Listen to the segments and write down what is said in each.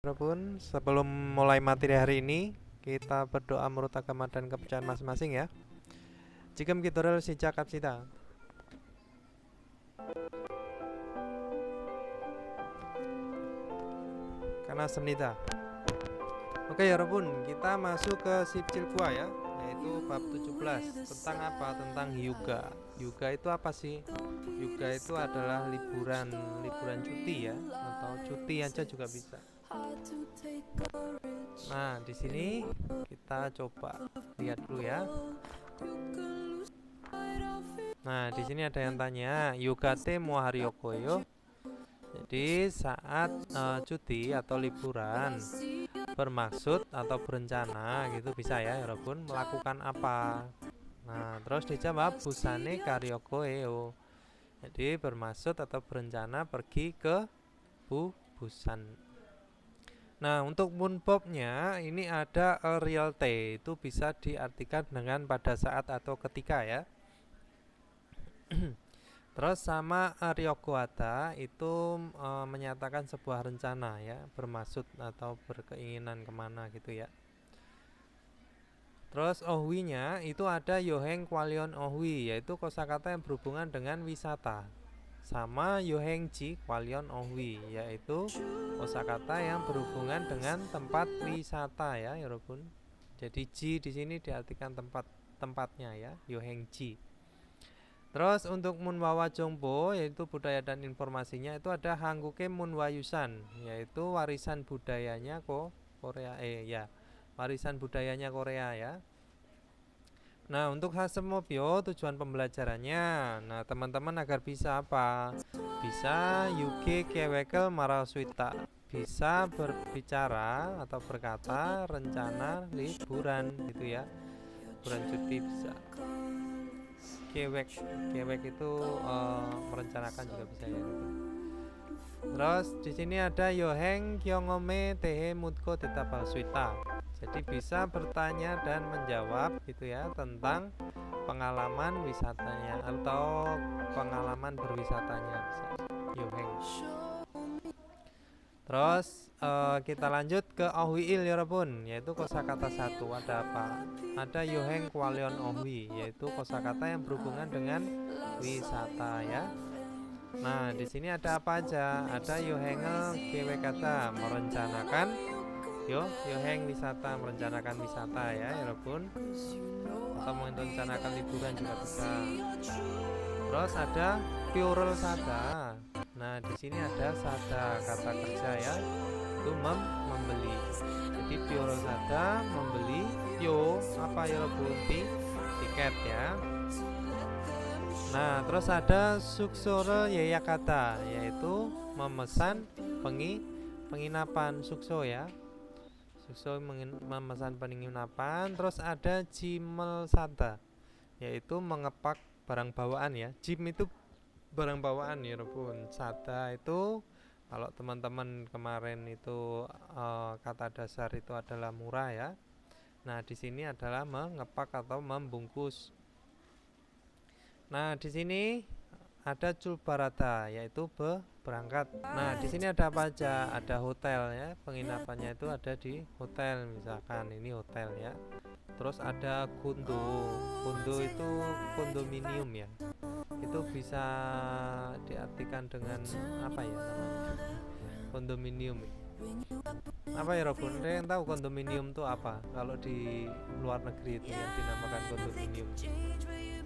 Walaupun sebelum mulai materi hari ini, kita berdoa menurut agama dan kepercayaan masing-masing ya. Jika kita si cakap sita. Karena senita. Oke ya Rabun, kita masuk ke sipcil gua ya, yaitu bab 17. Tentang apa? Tentang yoga. Yoga itu apa sih? Yoga itu adalah liburan cuti ya, atau cuti aja juga bisa. Nah, di sini kita coba lihat dulu ya. Nah, di sini ada yang tanya, yoga te moharyoko yo. Jadi saat cuti atau liburan bermaksud atau berencana gitu bisa ya, walaupun melakukan apa. Nah, terus dijawab busane karyoko eo. Jadi bermaksud atau berencana pergi ke Busan. Nah, untuk munbobnya ini ada a real te, itu bisa diartikan dengan pada saat atau ketika ya. Terus sama Ryokuata itu menyatakan sebuah rencana ya, bermaksud atau berkeinginan kemana gitu ya. Terus ohwinya itu ada yoheng kwalion ohwi, yaitu kosakata yang berhubungan dengan wisata. Sama yohengji kwalion ohwi, yaitu kosakata yang berhubungan dengan tempat wisata ya, Yorobun. Jadi ji di sini diartikan tempatnya ya, yohengji. Terus untuk Munwawa Jongpo, yaitu budaya dan informasinya, itu ada Hangguke Munwayusan, yaitu warisan budayanya Korea warisan budayanya Korea ya. Nah, untuk Hasemobyo tujuan pembelajarannya, nah teman-teman agar bisa apa? Bisa yuge kewekel maraswita, bisa berbicara atau berkata rencana liburan gitu ya, liburan cuti bisa. Kewek itu merencanakan juga bisa ya gitu. Terus di sini ada yoheng kyongome tehe mutko tetapal suita. Jadi bisa bertanya dan menjawab gitu ya tentang pengalaman wisatanya atau pengalaman berwisatanya bisa yoheng. Terus kita lanjut ke ohwiil ya Rabun, yaitu kosakata satu. Ada apa? Ada yoheng kwalion ohwi, yaitu kosakata yang berhubungan dengan wisata ya. Nah, di sini ada apa aja? Ada yohengel kewe kata merencanakan yoheng wisata, merencanakan wisata ya Rabun. Atau merencanakan liburan juga bisa. Terus ada plural sada. Nah, di sini ada sada kata kerja ya. Itu membeli. Jadi plural sada membeli apa ya tiket ya. Nah, terus ada suksore yayakata, yaitu memesan penginapan sukso ya. Sukso memesan penginapan. Terus ada jimel sata, yaitu mengepak barang bawaan ya. Jim itu barang bawaan ya Rabun. Sata itu kalau teman-teman kemarin itu kata dasar itu adalah murah ya. Nah, di sini adalah mengepak atau membungkus. Nah, di sini ada culbarata, yaitu berangkat. Nah, di sini ada apa aja? Ada hotel ya, penginapannya itu ada di hotel, misalkan ini hotel ya. Terus ada kundo itu kondominium ya. Itu bisa diartikan dengan apa ya namanya? Kondominium. Apa ya Robun? Ada yang tahu kondominium itu apa? Kalau di luar negeri itu yang dinamakan kondominium.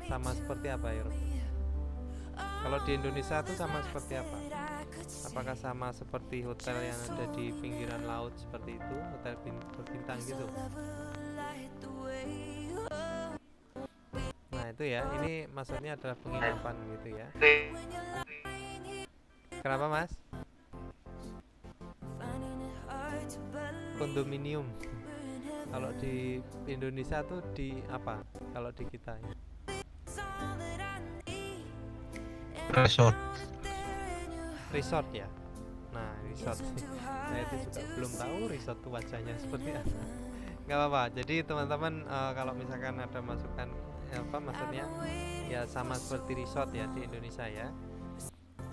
Sama seperti apa ya Robun? Kalau di Indonesia itu sama seperti apa? Apakah sama seperti hotel yang ada di pinggiran laut seperti itu, hotel berbintang gitu? Nah itu ya, ini maksudnya adalah penginapan gitu ya. Kenapa mas? Kondominium. Kalau di Indonesia tuh di apa? Kalau di kita ya? Resort ya. Nah resort. Nah itu juga belum tahu resort tuh wajahnya seperti apa. Gak apa-apa. Jadi teman-teman kalau misalkan ada masukan apa maksudnya ya sama seperti resort ya di Indonesia ya.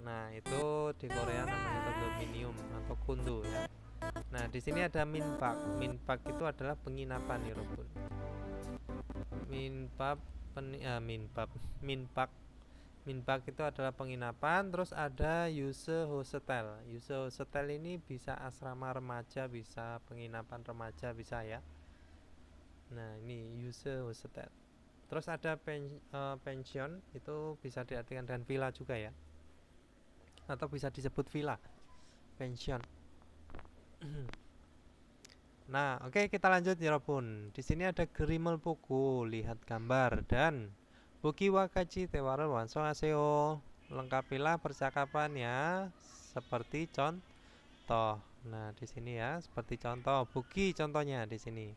Nah itu di Korea namanya kondominium atau kundo ya. Nah, di sini ada minpak. Minpak itu adalah penginapan ya, Robun. Minpak minpak. Minpak. Minpak itu adalah penginapan. Terus ada Yuse Hostel. Yuse Hostel ini bisa asrama remaja, bisa penginapan remaja, bisa ya. Nah, ini Yuse Hostel. Terus ada pension, itu bisa diartikan dengan villa juga ya, atau bisa disebut villa, pension. Nah, oke, kita lanjut ya Robun. Di sini ada Gerimel Puku, lihat gambar, dan Buki Wakaji Tewaral Wanso Aseo. Lengkapilah percakapannya seperti contoh. Nah, di sini ya, seperti contoh. Buki contohnya di sini.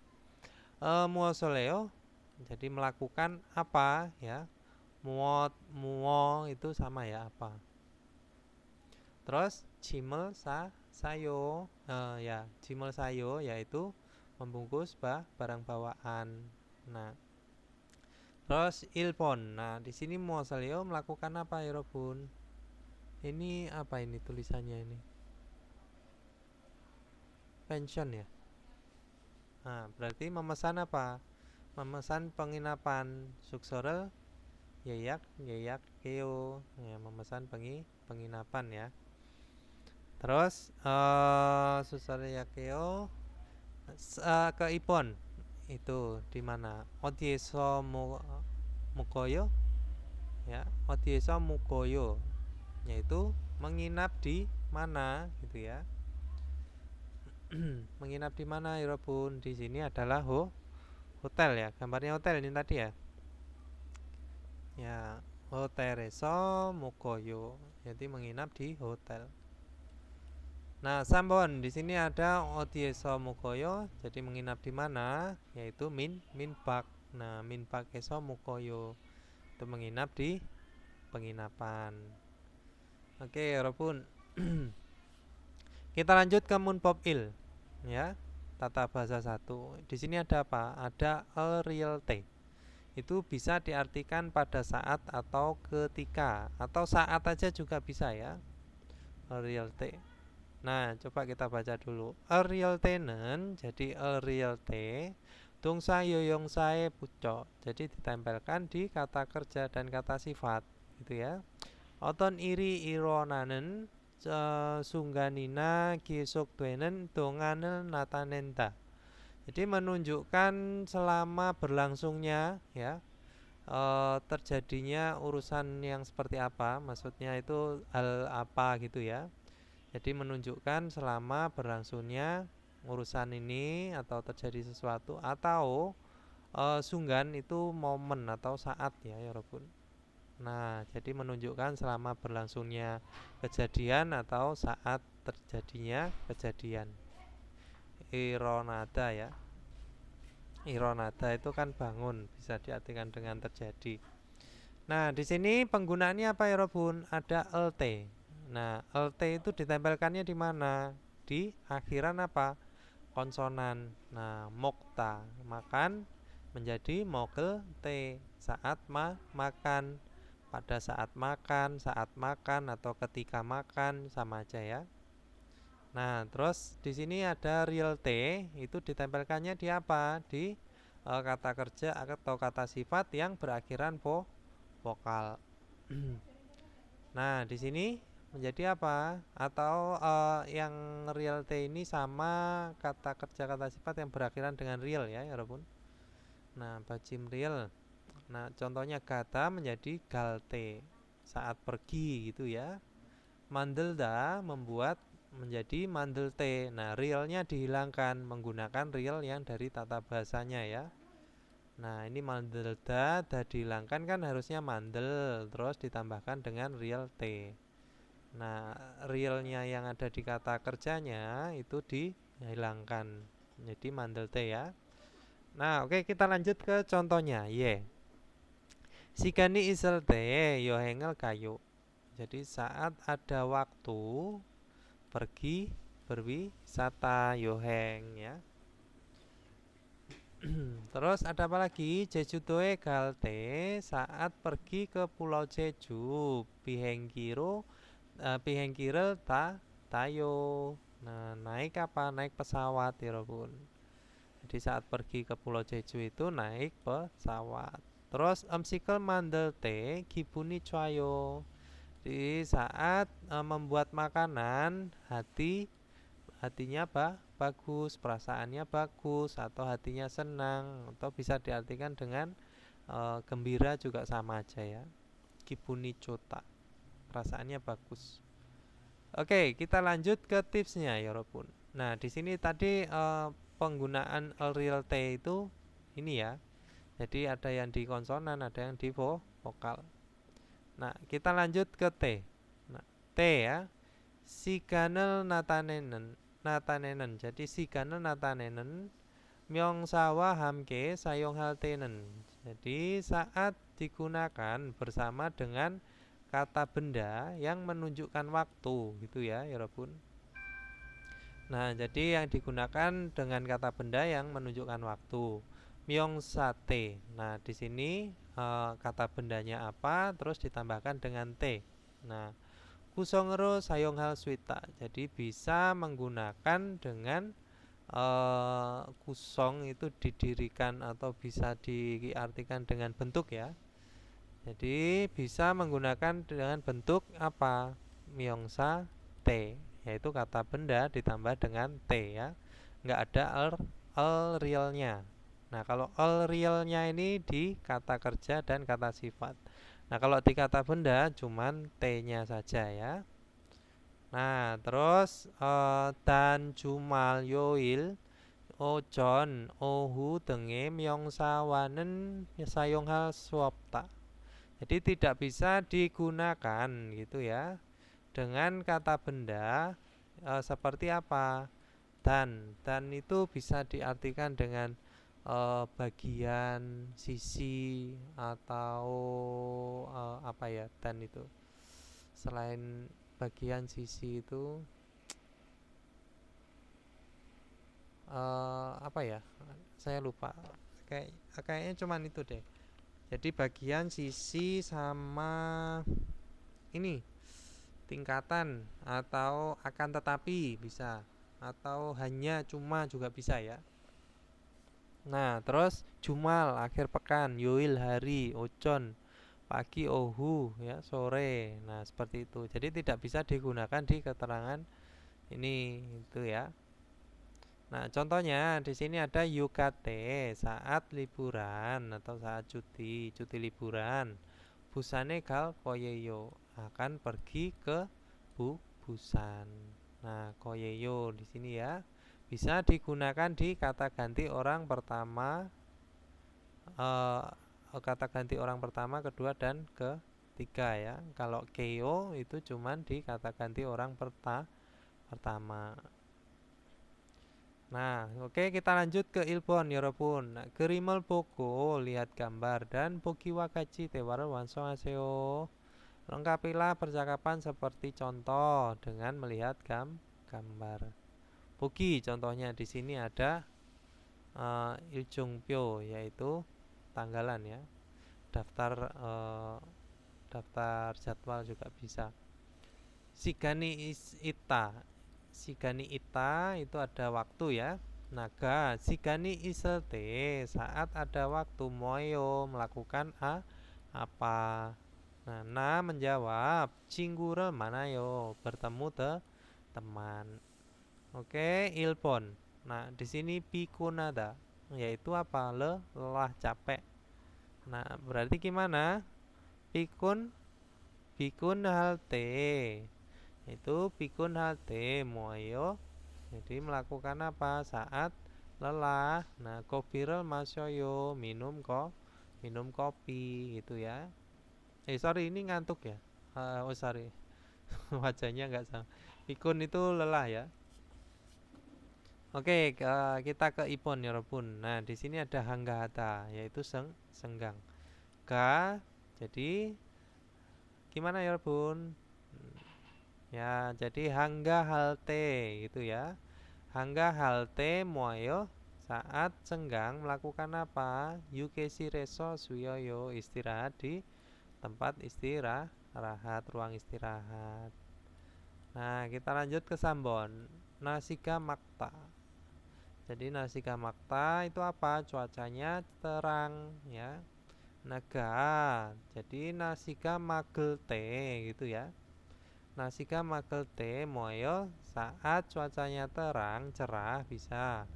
Muosoleo, jadi melakukan apa ya? Muo itu sama ya, apa. Terus Cimel sayo, ya Cimel sayo yaitu membungkus barang bawaan. Nah, terus ilpon. Nah, di sini Moselio melakukan apa ya Robun? Ini apa ini tulisannya ini? Pension ya. Nah, berarti memesan apa? Memesan penginapan. Suksore yeyak keo. Ya, memesan penginapan ya. Terus Suksore yakeo ke Ipon itu di mana? Odieso Mukoyo ya, Odieso Mukoyo yaitu menginap di mana gitu ya. Menginap di mana ya Robun? Di sini adalah hotel ya. Gambarnya hotel ini tadi ya. Ya, Hotereso Mukoyo. Jadi menginap di hotel. Nah, Sambon di sini ada Odieso Mukoyo, jadi menginap di mana? Yaitu minpak. Nah, minpak eso Mukoyo itu menginap di penginapan. Oke, Robun. Kita lanjut ke Munpopil ya. Tata bahasa 1. Di sini ada apa? Ada a real t. Itu bisa diartikan pada saat atau ketika, atau saat aja juga bisa ya. A real t. Nah, coba kita baca dulu. A real tenant, jadi a real t, tungsa yoyong sae pucok. Jadi ditempelkan di kata kerja dan kata sifat, gitu ya. Oton iri ironanen sungganina kisuk twenen donganel natanenta. Jadi menunjukkan selama berlangsungnya ya, terjadinya urusan yang seperti apa, maksudnya itu hal apa gitu ya. Jadi menunjukkan selama berlangsungnya urusan ini atau terjadi sesuatu, atau sunggan itu momen atau saat ya Robun. Nah, jadi menunjukkan selama berlangsungnya kejadian atau saat terjadinya kejadian. Ironada ya. Ironada itu kan bangun, bisa diartikan dengan terjadi. Nah, di sini penggunaannya apa ya Robun? Ada lt. Nah, lt itu ditempelkannya di mana? Di akhiran apa? Konsonan. Nah, mokta, makan, menjadi mokel t, saat makan. Pada saat makan atau ketika makan sama aja ya. Nah, terus di sini ada real t, itu ditempelkannya di apa? Di kata kerja atau kata sifat yang berakhiran vokal. Nah, di sini menjadi apa? Atau yang real t ini sama kata kerja kata sifat yang berakhiran dengan real ya, ya Robun. Nah, bacim real. Nah, contohnya gata menjadi galte saat pergi gitu ya. Mandelda membuat menjadi mandelte. Nah, realnya dihilangkan menggunakan real yang dari tata bahasanya ya. Nah, ini mandelda dah dihilangkan kan harusnya mandel, terus ditambahkan dengan real t. Nah, realnya yang ada di kata kerjanya itu dihilangkan jadi mandelte ya. Nah, oke, kita lanjut ke contohnya. Sigani isel te yo hengel kayu. Jadi saat ada waktu pergi berwisata yoheng ya. Terus ada apa lagi? Jeju toe galte saat pergi ke Pulau Jeju. Pihengkiro pihengkirel tayo. Nah, naik apa? Naik pesawat ya Robun. Jadi saat pergi ke Pulau Jeju itu naik pesawat. Terus emsikel mandel te gibuni chwayo. Di saat membuat makanan, hatinya bagus, perasaannya bagus, atau hatinya senang, atau bisa diartikan dengan gembira juga sama aja ya. Kibuni chota, perasaannya bagus. Oke, kita lanjut ke tipsnya ya Robun. Nah, di sini tadi penggunaan real T itu ini ya. Jadi ada yang di konsonan, ada yang di vokal. Nah, kita lanjut ke T. Nah, T ya. Siganel natanenen. Jadi siganel natanenen myongsawa hamke sayong haltenen. Jadi saat digunakan bersama dengan kata benda yang menunjukkan waktu gitu ya, Robun. Nah, jadi yang digunakan dengan kata benda yang menunjukkan waktu. Myongsate. Nah, di sini kata bendanya apa, terus ditambahkan dengan T. Nah, kusongero sayong hal swita. Jadi bisa menggunakan dengan kusong itu didirikan atau bisa diartikan dengan bentuk ya. Jadi bisa menggunakan dengan bentuk apa? Myongsa T, yaitu kata benda ditambah dengan T ya. Nggak ada al realnya. Nah, kalau al realnya ini di kata kerja dan kata sifat. Nah, kalau di kata benda cuman T-nya saja ya. Nah, terus dan jumal yoil ojon ohu denge myongsawanen sayonghal swapta. Jadi tidak bisa digunakan gitu ya dengan kata benda seperti apa? Dan itu bisa diartikan dengan bagian, sisi atau apa ya? Dan itu selain bagian sisi itu apa ya? Saya lupa. Kayaknya cuman itu deh. Jadi bagian, sisi sama ini tingkatan atau akan tetapi bisa, atau hanya cuma juga bisa ya. Nah, terus jumal akhir pekan, yoil hari, ocon pagi, ohu ya sore. Nah, seperti itu. Jadi tidak bisa digunakan di keterangan ini itu ya. Nah, contohnya di sini ada yukate saat liburan atau saat cuti liburan. Busane gal koyeyo akan pergi ke Busan. Nah, koyeyo di sini ya bisa digunakan di kata ganti orang pertama, kata ganti orang pertama, kedua dan ketiga ya. Kalau keyo itu cuman di kata ganti orang pertama. Nah, oke kita lanjut ke Ilbon 여러분. Nah, Gerimel Boko lihat gambar dan Bogi Wakaji Tewara Wansong Aseo. Lengkapilah percakapan seperti contoh dengan melihat gambar. Bogi contohnya di sini ada Iljungpyo yaitu tanggalan ya. Daftar daftar jadwal juga bisa. Sigani ita itu ada waktu ya. Naga sigani iselte saat ada waktu moyo melakukan apa. Nah, menjawab cinggure manayo bertemu teman. Oke, ilpon. Nah, di sini pikunada yaitu apa? Lelah capek. Nah, berarti gimana? Pikun pikun halte. Itu pikun halte moyo. Jadi melakukan apa saat lelah. Nah, kopiral masoyo minum kopi gitu ya. Sorry ini ngantuk ya. Oh sorry, wajahnya nggak sama. Pikun itu lelah ya. Oke, kita ke Ipon ya Robun. Nah, di sini ada hanggahata yaitu senggang. Ga, jadi gimana ya Robun? Ya, jadi hangga halte gitu ya. Hangga halte moyo saat senggang melakukan apa? Yukesi reso suyoyo istirahat di tempat istirahat, ruang istirahat. Nah, kita lanjut ke Sambon. Nasiga Makta. Jadi Nasiga Makta itu apa? Cuacanya terang ya. Naga. Jadi Nasiga Magelte gitu ya. Nasiga Magelte moyo saat cuacanya terang, cerah bisa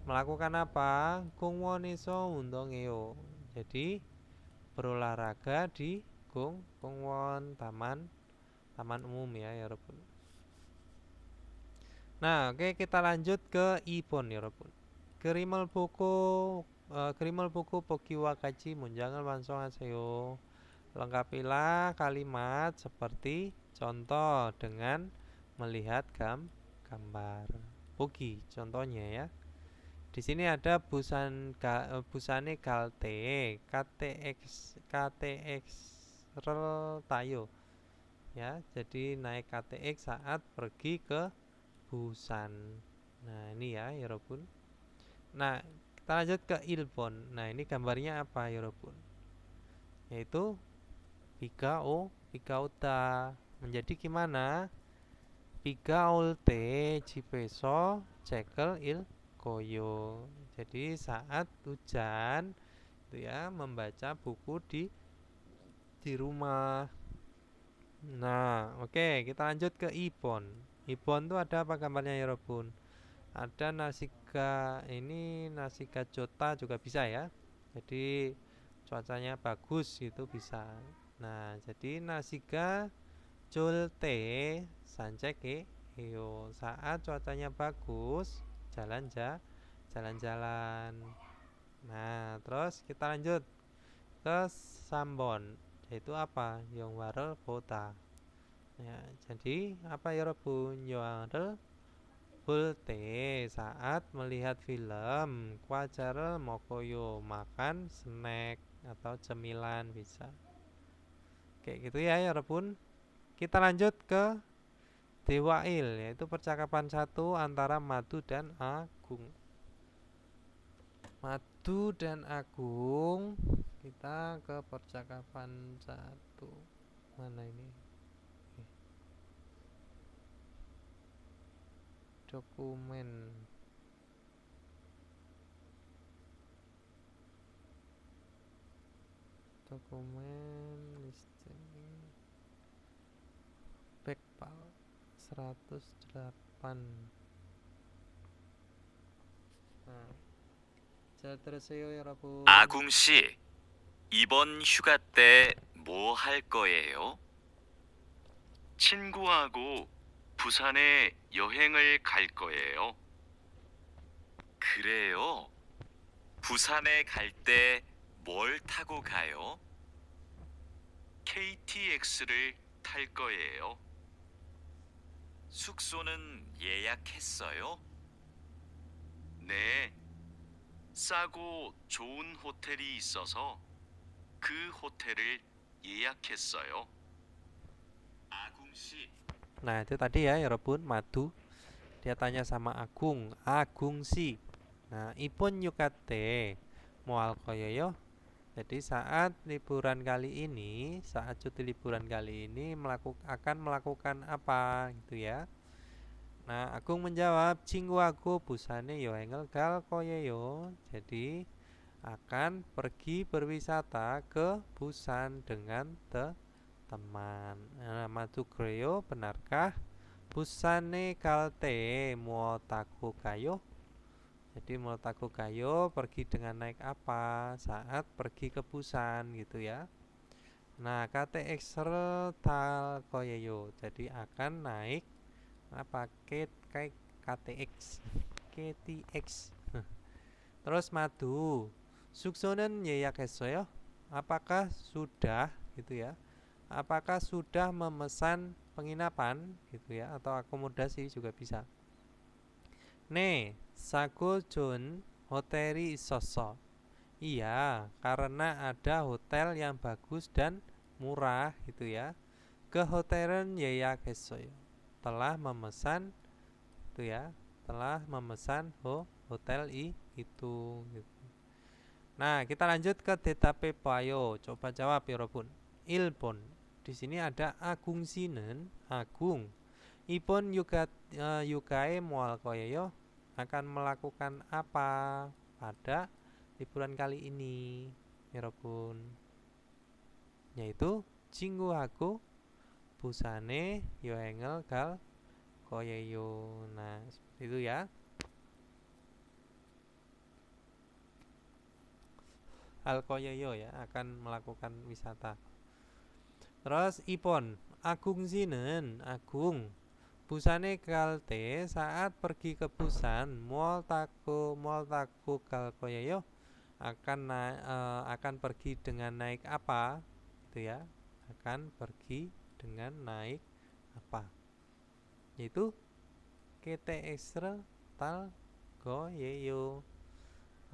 melakukan apa? Kungwoniso undongeo. Jadi berolahraga di kungwon taman umum ya ya Robun. Nah, oke kita lanjut ke Ipon ya Robun. Kerimel buku Poki Wakachi munjangan langsung aseo. Lengkapilah kalimat seperti contoh dengan melihat gambar. Poki contohnya ya. Di sini ada busane Galte KTX rel tayo ya. Jadi naik KTX saat pergi ke Busan. Nah, ini ya Yorobun. Nah, kita lanjut ke Ilbon. Nah, ini gambarnya apa Yorobun? Yaitu Pika Uta. Menjadi gimana? Pika Ulte Cipeso Cekel Il Koyo. Jadi saat hujan itu ya membaca buku di rumah. Nah, oke, kita lanjut ke Ibon. Ibon tuh ada apa gambarnya ya Robun? Ada Nasiga Jota juga bisa ya. Jadi cuacanya bagus gitu bisa. Nah, jadi Nasiga Jolte Sanceke iyo saat cuacanya bagus jalan-jalan. Nah, terus kita lanjut ke Sambon, yaitu apa? Yongwarel Bota. Ya, jadi apa ya Rebun? Yongwarel Bulte saat melihat film Kwajarel Mokoyo makan snack atau cemilan bisa. Kayak gitu ya ya Rebun. Kita lanjut ke Dewail, yaitu percakapan satu antara Madu dan Agung. Madu dan Agung. Kita ke percakapan satu. Mana ini? Dokumen. Dokumen listing. Backpal 108. Nah, 잘 들으세요, 여러분. 아궁 씨, 이번 휴가 때 뭐 할 거예요? 친구하고 부산에 여행을 갈 거예요. 그래요? 부산에 갈 때 뭘 타고 가요? KTX를 탈 거예요. 숙소는 예약했어요? 네. 싸고 좋은 호텔이 있어서 그 호텔을 예약했어요. 아궁 씨. Nah, itu tadi ya, Rebun Madu. Dia tanya sama Agung, Agung si. Nah, ipun yukate moal koyoyo. Jadi saat liburan kali ini, saat cuti liburan kali ini akan melakukan apa gitu ya. Nah, Agung menjawab, Cinggu aku busane yo engel gal koyoyo. Jadi akan pergi berwisata ke Busan dengan teman. Nah, Madu Greo, benarkah Busane kalte muotaku kayo? Jadi muotaku kayo pergi dengan naik apa saat pergi ke Busan gitu ya. Nah, KTX tal koyeyo. Jadi akan naik paket kayak KTX KTX. Terus Madu Suksonen 예약했어요? Apakah sudah gitu ya? Apakah sudah memesan penginapan gitu ya atau akomodasi juga bisa. Ne, sago jon hoteli isosok. Iya, karena ada hotel yang bagus dan murah gitu ya. Ke hotel은 예약했어요. Telah memesan itu ya, telah memesan hotel itu gitu. Nah, kita lanjut ke detape payo. Coba jawab ya, Robun. Ilpon. Di sini ada Agung Sinen, Agung. Ipun yukae moal koyoyo akan melakukan apa pada liburan kali ini, Yorobun? Yaitu jingguhaku busane yoengel gal koyoyo. Nah, seperti itu ya. Hal koyoyo ya akan melakukan wisata. Terus ipon agung sinen agung busane kalte saat pergi ke Busan mall taku kal koyoyo akan pergi dengan naik apa itu ya, akan pergi dengan naik apa, yaitu KTX tal goyeyo.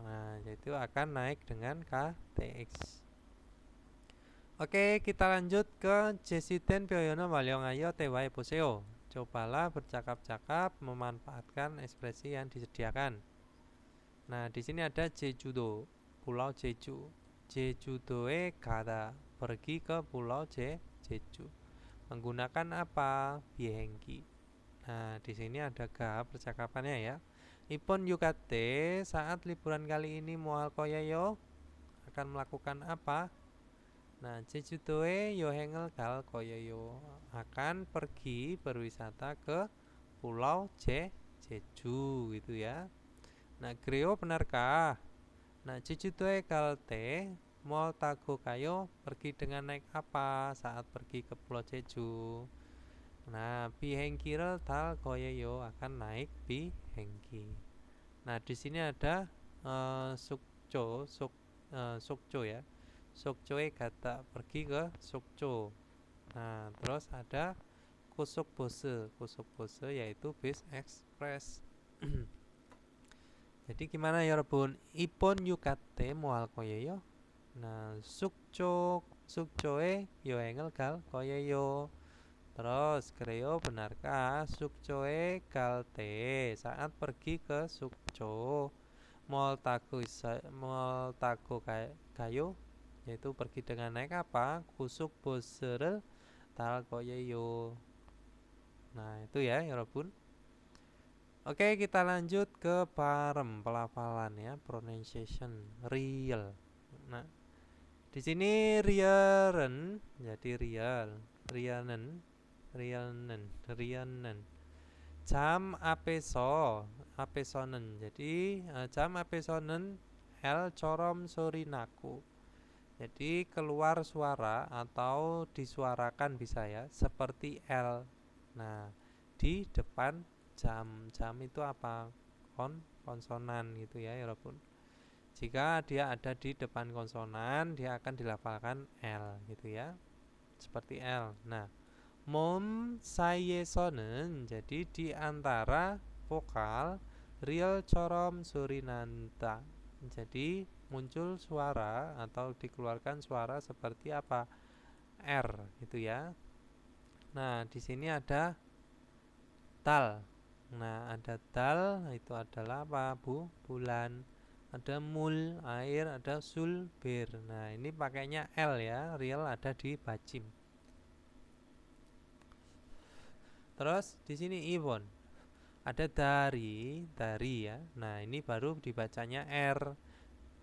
Nah, yaitu akan naik dengan KTX. Oke, kita lanjut ke Jesiten Pyoyono Walyongayo Tewae Poseo. Cobalah bercakap-cakap memanfaatkan ekspresi yang disediakan. Nah, di sini ada Jejudo, Pulau Jeju. Jejudoe kata pergi ke Pulau Jeju. Menggunakan apa? Biehengki. Nah, di sini ada ga percakapannya ya. Ipon yukate saat liburan kali ini moal koyoyo akan melakukan apa? Nah, Jejudoe yohengel gal koyoyo akan pergi berwisata ke Pulau Jeju gitu ya. Nah, Greo benarkah? Nah, Jejudoe galte mall tago kayo pergi dengan naik apa saat pergi ke Pulau Jeju? Nah, bihengkirel tal koyoyo akan naik bihengki. Nah, di sini ada sukco ya. Sukcoe kata pergi ke sukco. Nah, terus ada kusuk bose yaitu bis express. Jadi gimana ya Rebun? Ipon yukate moal koyoyo. Nah, sukcoe yo engel gal koyoyo. Terus Kreo benarkah sukcoe kalte saat pergi ke sukco mall taku kayo yaitu pergi dengan naik apa? Kusuk boserel tal koyoyo. Nah, itu ya Yorobun. Oke, kita lanjut ke parem pelafalan ya, pronunciation real. Nah, di sini riaren jadi rianen. Jam apesonen. Jadi jam apesonen el corom sorinaku. Jadi keluar suara atau disuarakan bisa ya, seperti L. Nah, di depan jam itu apa? Konsonan gitu ya, walaupun jika dia ada di depan konsonan, dia akan dilafalkan L gitu ya. Seperti L. Nah, mom sayesonen jadi di antara vokal real corom surinanta. Jadi muncul suara atau dikeluarkan suara seperti apa? R gitu ya. Nah, di sini ada tal. Nah, ada dal itu adalah apa? Bulan. Ada mul air, ada sul bir. Nah, ini pakainya L ya, real ada di bacim. Terus di sini Iwon. Ada dari ya. Nah, ini baru dibacanya R.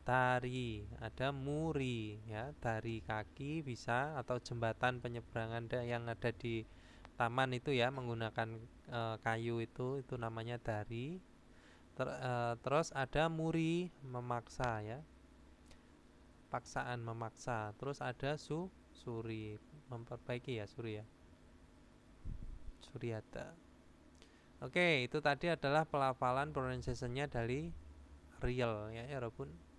Tari, ada muri ya, dari kaki bisa atau jembatan penyeberangan yang ada di taman itu ya menggunakan kayu itu namanya dari. Terus ada muri memaksa ya, paksaan memaksa. Terus ada suri memperbaiki ya, suri ya, suriata. Oke, itu tadi adalah pelafalan pronunciation-nya dari real ya, Robun.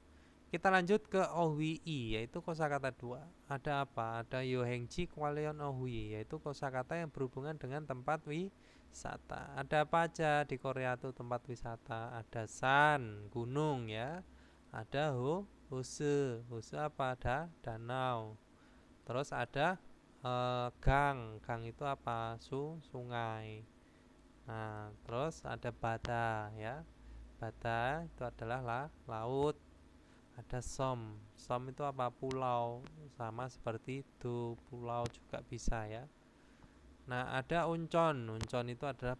Kita lanjut ke ohwi yaitu kosakata 2. Ada apa? Ada yohengji kwaleon ohwi yaitu kosakata yang berhubungan dengan tempat wisata. Ada apa aja di Korea itu tempat wisata? Ada san, gunung ya. Ada hose apa? Ada danau. Terus ada gang itu apa? Sungai. Nah, terus ada bata ya. Bata itu adalah laut. Ada som itu apa? Pulau, sama seperti itu, pulau juga bisa ya. Nah, ada uncon. Uncon itu adalah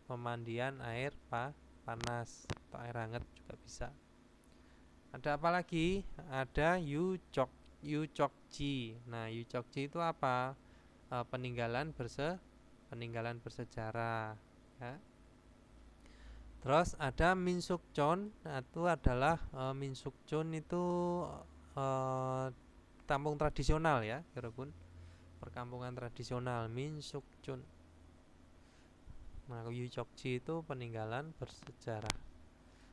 pemandian air panas atau air hangat juga bisa. Ada apa lagi? Ada Yuchokji. Nah, Yuchokji itu apa? Peninggalan bersejarah ya. Terus ada Minsukchon. Nah, itu adalah Minsukchon itu kampung tradisional ya, Yorobun. Perkampungan tradisional Minsukchon. Nah, Yuchokji itu peninggalan bersejarah.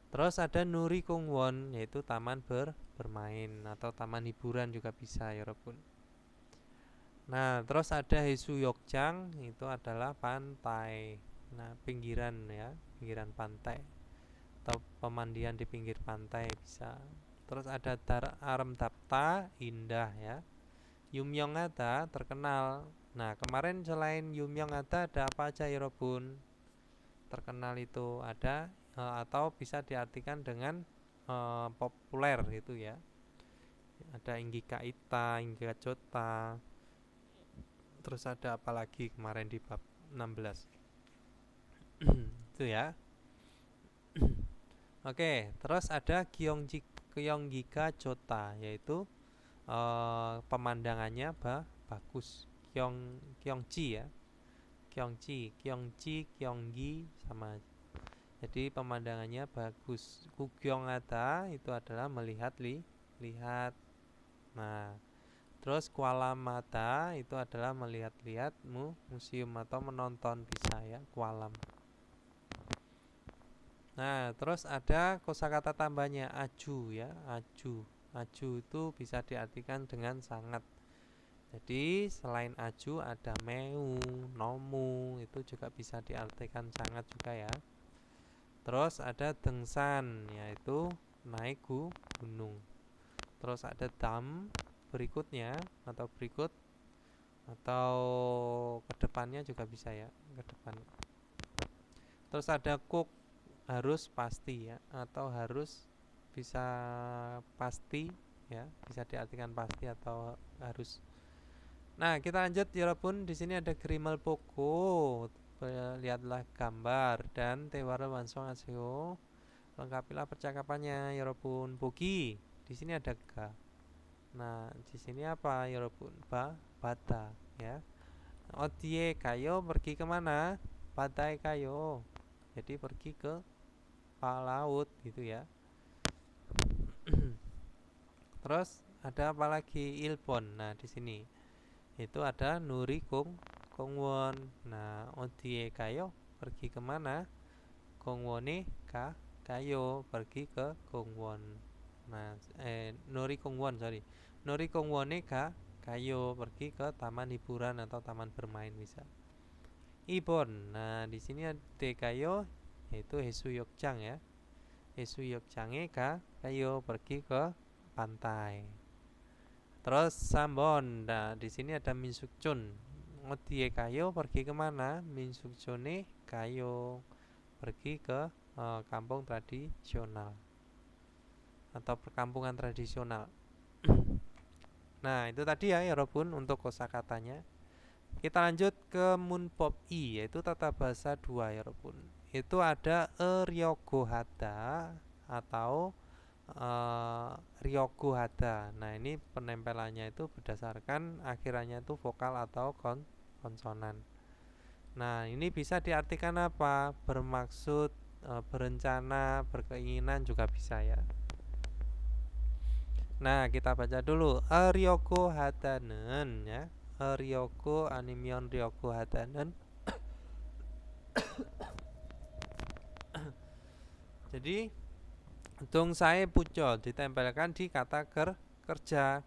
Terus ada Nuri Kungwon, yaitu taman bermain atau taman hiburan juga bisa Yorobun. Nah, terus ada Hesu-Yokjang, itu adalah pantai. Nah, pinggiran ya, pinggiran pantai atau pemandian di pinggir pantai bisa. Terus ada Aramdapta, indah ya. Yumyongada terkenal. Nah, kemarin selain Yumyongada ada apa aja Yorobun? Terkenal itu ada atau bisa diartikan dengan populer gitu ya. Ada Inggika Ita, Inggika Jota. Terus ada apa lagi kemarin di bab 16? Itu ya. Oke, terus ada Gyeonggika Jota, yaitu pemandangannya bagus. Gyeongji ya. Gyeonggi sama. Jadi pemandangannya bagus. Gugyongada itu adalah lihat. Nah, terus Kuala Mata itu adalah melihat-lihat museum atau menonton bisa ya, kualam. Nah, terus ada kosakata tambahnya aju ya, aju. Aju itu bisa diartikan dengan sangat. Jadi selain aju ada meu, nomu, itu juga bisa diartikan sangat juga ya. Terus ada dengsan, yaitu naik gunung. Terus ada dam berikutnya atau berikut atau kedepannya juga bisa ya, ke depan. Terus ada kuk, harus pasti ya, atau harus bisa pasti ya, bisa diartikan pasti atau harus. Nah, kita lanjut ya pun. Di sini ada Grimal Poko. Lihatlah gambar dan Tewara Wansong Aseo. Lengkapilah percakapannya ya pun. Bogi. Di sini ada ga. Nah, di sini apa ya pun? Bata ya. Odie kayo pergi kemana? Batai kayo. Jadi pergi ke laut gitu ya. Terus ada apa lagi? Ilpon. Nah, di sini itu ada Nuri Kongwon. Nah, Odie kayo pergi kemana? Kongwone kayo pergi ke Kongwon. Nah, Nuri Kongwon sorry. Nuri Kongwone kayo pergi ke taman hiburan atau taman bermain bisa. Ibon. Nah, di sini ada kayo yaitu Hesu-Yokjang ya. Hesu-Yokjange kayo pergi ke pantai. Terus Sambon. Nah, di sini ada Minsukchun. Odie kayo pergi kemana? Minsukchune kayo pergi ke kampung tradisional atau perkampungan tradisional. Nah, itu tadi ya Robun untuk kosakatanya. Kita lanjut ke Munpop I, yaitu tata bahasa 2 ya Robun. Itu ada Ryogohata atau Ryogohata. Nah, ini penempelannya itu berdasarkan akhirannya itu vokal atau konsonan. Nah, ini bisa diartikan apa? Bermaksud, berencana, berkeinginan juga bisa ya. Nah, kita baca dulu. Ryogohatanen ya. Ryogo animion Ryogohatanen. Jadi dongsae pucol ditempelkan di kata kerja.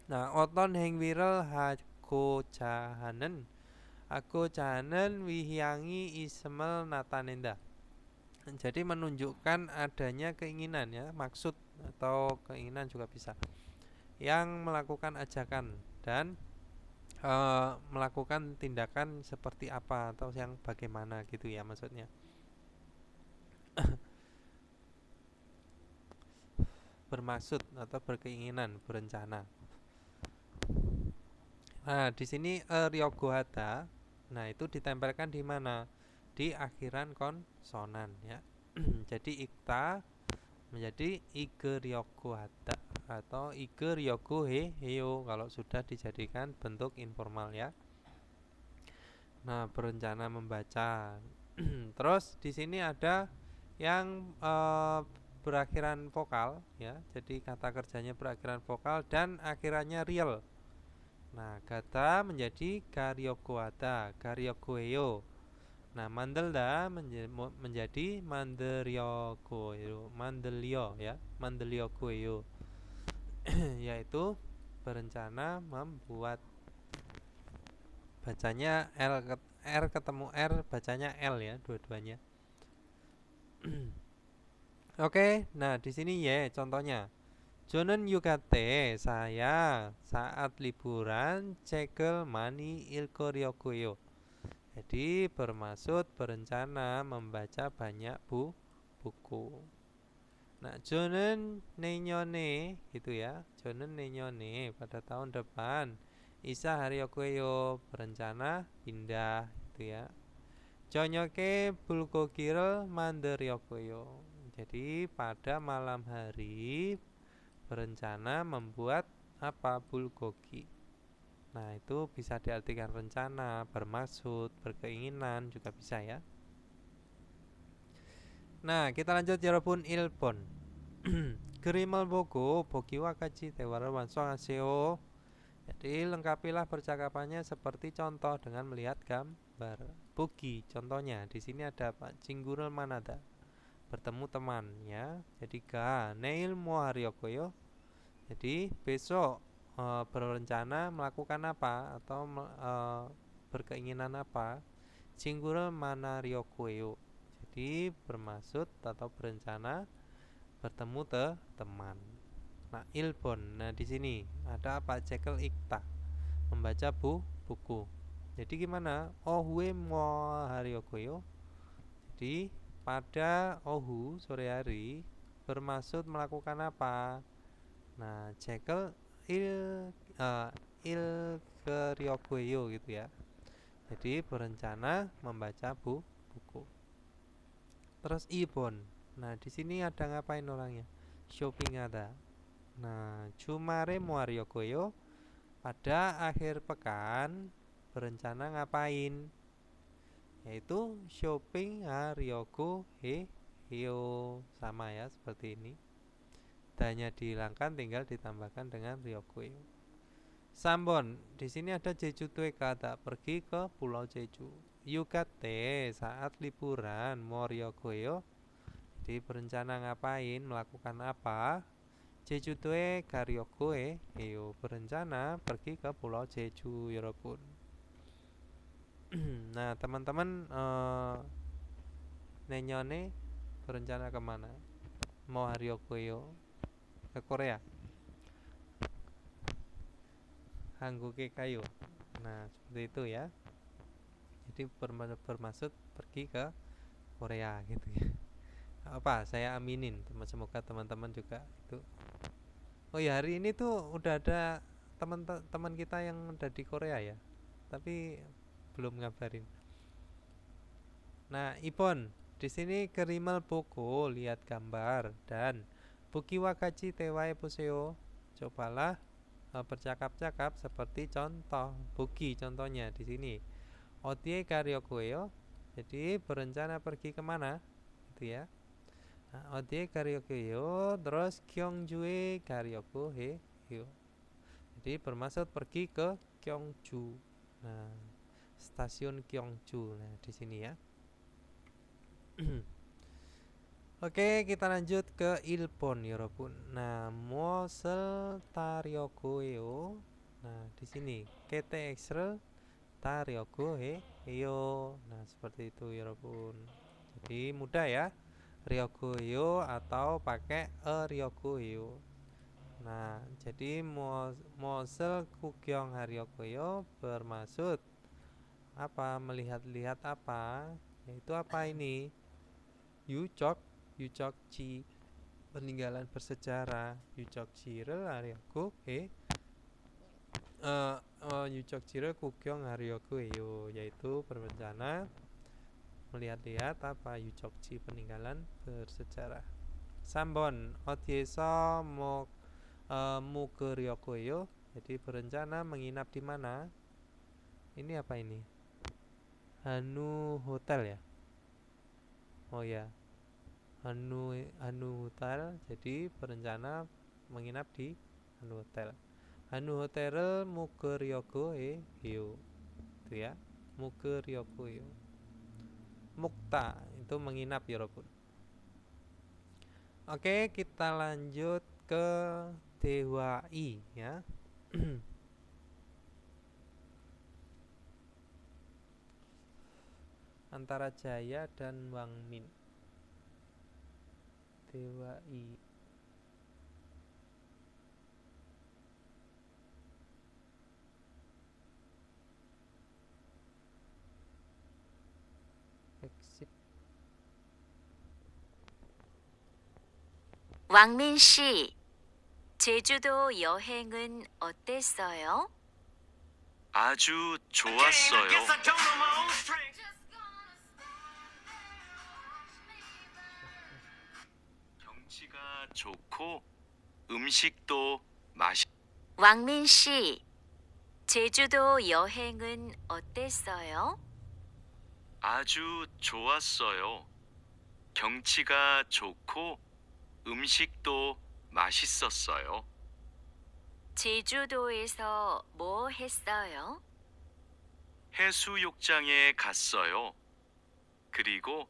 Nah, oton heng wirel hago jahanen. Hago jahanen wihyangi ismel natanenda. Jadi menunjukkan adanya keinginan ya, maksud atau keinginan juga bisa. Yang melakukan ajakan dan melakukan tindakan seperti apa atau yang bagaimana gitu ya maksudnya. Bermaksud atau berkeinginan, berencana. Nah, di sini Ryogohata Nah, itu ditempelkan di mana? Di akhiran konsonan ya. Jadi ikta menjadi igeryokuhata atau igeryokuheyo kalau sudah dijadikan bentuk informal ya. Nah, berencana membaca. Terus di sini ada yang berakhiran vokal ya. Jadi kata kerjanya berakhiran vokal dan akhirannya real. Nah, kata menjadi karyokuata, karyokueyo. Nah, mandelda menjadi mandelyokueyo, mandelyo ya, mandelyokueyo. Yaitu berencana membuat. Bacanya R ketemu R, bacanya L ya, dua-duanya. Oke, nah di sini ya contohnya. Jonen yukate, saya saat liburan cekel mani ilkoryokuyo. Jadi bermaksud berencana membaca banyak buku. Nah, jonen nenyone gitu ya. Jonen nenyone pada tahun depan Isa haryokuyo berencana pindah gitu ya. Conyoke bulgokiro manderyokuyo. Jadi pada malam hari berencana membuat apa bulgogi. Nah, itu bisa diartikan rencana, bermaksud, berkeinginan juga bisa ya. Nah, kita lanjut Yorobun Ilpon. Gerimal bogo bogi wakaji tewara wansong aseo. Jadi lengkapilah percakapannya seperti contoh dengan melihat gambar. Bogi contohnya di sini ada apa? Cinggurul manada. Bertemu teman ya. Jadi ga neil moharyokoyo. Jadi besok berencana melakukan apa atau berkeinginan apa? Cinggurul manaryokoyo. Jadi bermaksud atau berencana bertemu teman. Nah, ilbon. Nah, di sini ada apa? Cekel ikta. Membaca buku. Jadi gimana? Ohwe mo haryokoyo. Jadi pada ohu sore hari bermaksud melakukan apa? Nah, cekel il keryokoyo gitu ya. Jadi berencana membaca buku. Terus ibon. Nah, di sini ada ngapain orangnya? Shopping ada. Nah, Jumare Muaryokoyo pada akhir pekan berencana ngapain? Yaitu shopping Haryoku Hyo sama ya seperti ini. Danya dihilangkan tinggal ditambahkan dengan Ryoku. Sambon, di sini ada Jeju Tueka tak pergi ke Pulau Jeju. Yukate saat liburan Moryokoyo. Jadi berencana ngapain, melakukan apa? Jeju Tue Karyokoe Eyo berencana pergi ke Pulau Jeju Yorobun. Nah teman-teman nenyone berencana kemana? Mau Haryokoyo ke Korea, Hangguke kayu. Nah seperti itu ya. Jadi bermaksud pergi ke Korea gitu ya. Apa? Saya aminin. Semoga teman-teman juga itu. Oh ya hari ini tuh udah ada teman-teman kita yang ada di Korea ya. Tapi belum ngabarin. Nah, Ipon, di sini Kerimal Boko lihat gambar dan Buki Wakaji Tewae Puseo. Cobalah bercakap-cakap seperti contoh. Buki contohnya di sini. Otie Karyokuyo. Jadi berencana pergi kemana? Gitu ya. Nah, Otie Karyokuyo terus Gyeongjue Karyoku he. Jadi bermaksud pergi ke Gyeongju. Nah, stasiun Gyeongju. Nah, di sini ya. Oke, kita lanjut ke Ilpon Yorobun. Nah, Mosel Taryokuyo. Nah, di sini KT Excel Taryoku Heyo. Nah, seperti itu Yorobun. Jadi mudah ya. Ryokuyo atau pakai Ryokuyo. Nah, jadi Mosel Kukyong Haryokuyo bermaksud apa? Melihat-lihat apa? Yaitu apa ini? Yuchokji peninggalan bersejarah Yuchokji Aryaku Yuchokjiro Kugyong Haryokueyo, yaitu berencana melihat-lihat apa Yuchokji peninggalan bersejarah. Sambon Odyesa Mugeryokueyo, jadi berencana menginap di mana? Ini apa ini? Hanu Hotel ya? Oh ya, Hanu Hotel, jadi berencana menginap di Hanu Hotel. Hanu Hotel Mugeryokueyo, itu ya, Mugeryokueyo. Mukta itu menginap ya Robun. Oke, kita lanjut ke Dewa I ya. Antara Jaya dan Wangmin. Dewa I. Exit. 왕민 씨, 제주도 여행은 어땠어요? 아주 좋았어요. 경치가 좋고 음식도 왕민 씨, 제주도 여행은 어땠어요? 아주 좋았어요. 경치가 좋고 음식도 맛있었어요. 제주도에서 뭐 했어요? 해수욕장에 갔어요. 그리고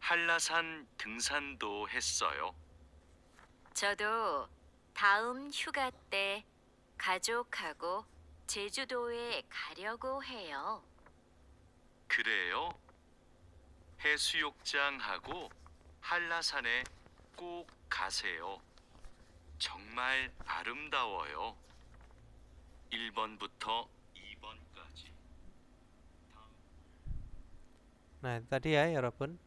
한라산 등산도 했어요. 저도 다음 휴가 때 가족하고 제주도에 가려고 해요. 그래요? 해수욕장하고 한라산에 꼭 가세요. 정말 아름다워요. 1번부터 2번까지. Nah, tadi ya Robun.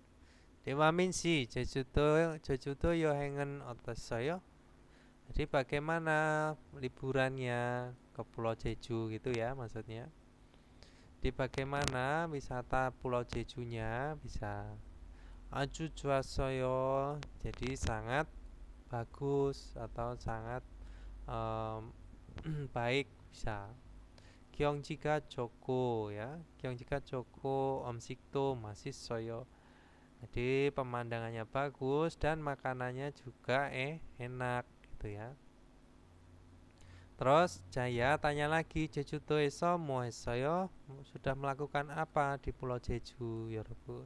Dewa Minsi, Jejudo 여행은 어땠어요? Jadi bagaimana liburannya ke Pulau Jeju gitu ya maksudnya. Di bagaimana wisata Pulau Jejunya bisa Aju 좋았어요. Jadi sangat bagus atau sangat baik bisa. 경치가 좋고 ya. 경치가 좋고 음식도 맛있어요. Jadi pemandangannya bagus dan makanannya juga enak gitu ya. Terus Jaya tanya lagi, 제주도에서 뭐 했어요? Sudah melakukan apa di Pulau Jeju, 여러분?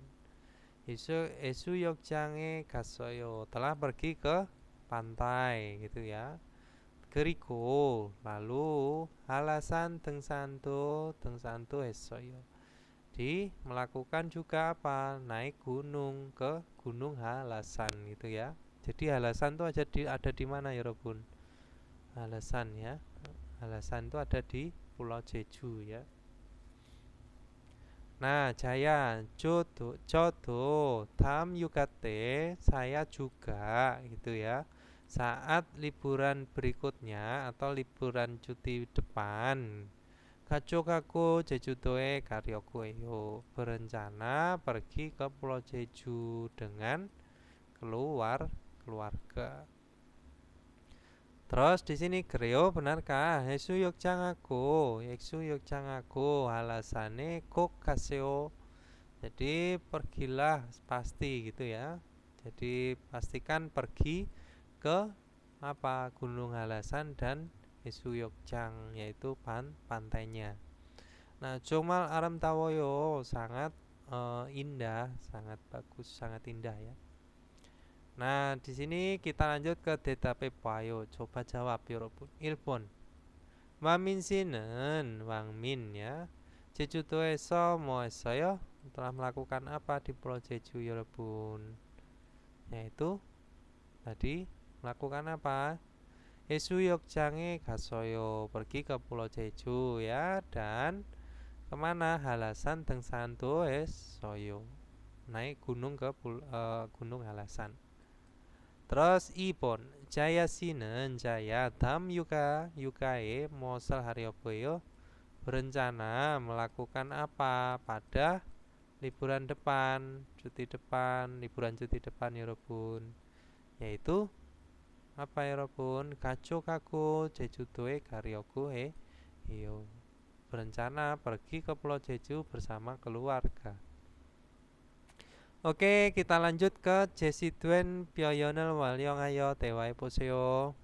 해수욕장에 갔어요. Telah pergi ke pantai gitu ya. 그리고 lalu alasan 등산도 했어요. Di melakukan juga apa? Naik gunung ke Gunung Halasan gitu ya. Jadi Halasan itu ada di mana ya Robun? Halasan ya. Halasan itu ada di Pulau Jeju ya. Nah, Jaya, jodoh, tam yukate, saya juga gitu ya. Saat liburan berikutnya atau liburan cuti depan, 가족하고 제주도에 가려고 해요. Berencana pergi ke Pulau Jeju dengan keluarga. Terus di sini 그래요, benarkah? 해수욕장하고 alasannya 꼭 가세요. Jadi pergilah pasti gitu ya. Jadi pastikan pergi ke apa? Gunung Halasan dan 해수욕장 yaitu pantainya. Nah, 정말 아름다워요. Sangat indah, sangat bagus, sangat indah ya. Nah, di sini kita lanjut ke 대답해 봐요. coba jawab 여러분. 1번. 마민씨는 왕민 ya. 제주도에서 뭐 했어요? Telah melakukan apa di Pulau Jeju 여러분? Yaitu tadi melakukan apa? 해수욕장에 갔어요. Pergi ke Pulau Jeju ya. Dan kemana? Halasan 등산도 했어요. Naik gunung ke Gunung Halasan. Terus Ibon Jaya Sinen Jaya Dam Yukae Mosel Haryoboyo berencana melakukan apa pada liburan depan, liburan cuti depan ya Robun. Yaitu apa ya Robun? Kaco kaku Jejudoe Karyoku iyo. Berencana pergi ke Pulau Jeju bersama keluarga. Oke, kita lanjut ke Jesiduen Pyoyonel Walyong Ayo Tewai Poseo.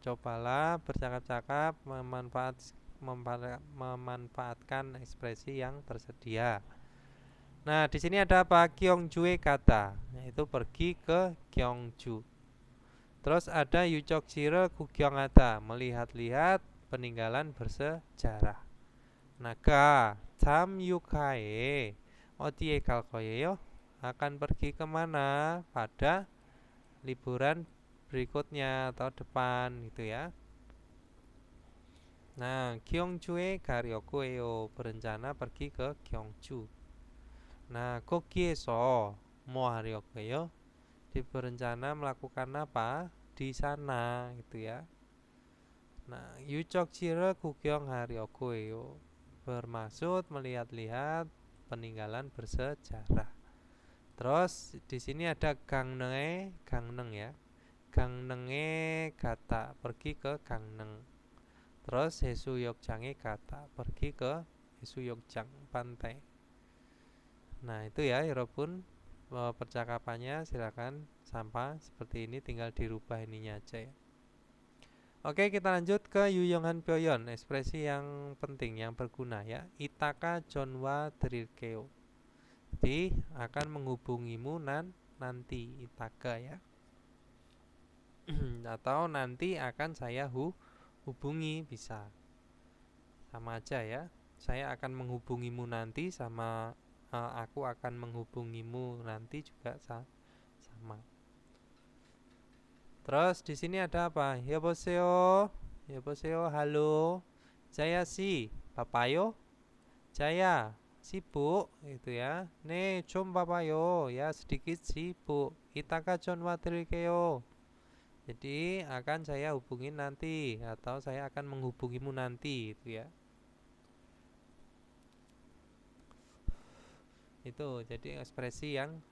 Cobalah bercakap-cakap memanfaatkan ekspresi yang tersedia. Nah, di sini ada apa? Gyeongjue kata, yaitu pergi ke Gyeongju. Terus ada Yuchokjire Gugyongada, melihat-lihat peninggalan bersejarah. Naga Tam Yukae Odie Kalkoyeyo akan pergi kemana pada liburan berikutnya atau depan gitu ya. Nah, Gyeongjue Garyokueo berencana pergi ke Gyeongju. Nah, Kokieso mo haryokueo berencana melakukan apa di sana gitu ya. Nah, Yuchokjire Gugyong haryokueo bermaksud melihat-lihat peninggalan bersejarah. Terus di sini ada Gangneng ya. Gangnenge kata pergi ke Gangneng. Terus Hesuyokjange kata pergi ke Hesuyokjang pantai. Nah, itu ya Robun percakapannya silakan sampah seperti ini tinggal dirubah ininya aja ya. Oke, kita lanjut ke Yuyonghan Pyoyon, ekspresi yang penting yang berguna ya. Itaka Jonwa Trilkeo. Jadi akan menghubungimu nanti Itaka ya. Atau nanti akan saya hubungi bisa. Sama aja ya. Saya akan menghubungimu nanti sama aku akan menghubungimu nanti juga sama. Terus di sini ada apa? Yoboseo, halo. Jaya si, papayo. Jaya, sibuk itu ya. Nih, 좀 papayo ya sedikit sibuk. Itaka jon watirikeo. Jadi akan saya hubungin nanti atau saya akan menghubungimu nanti itu ya. Itu jadi ekspresi yang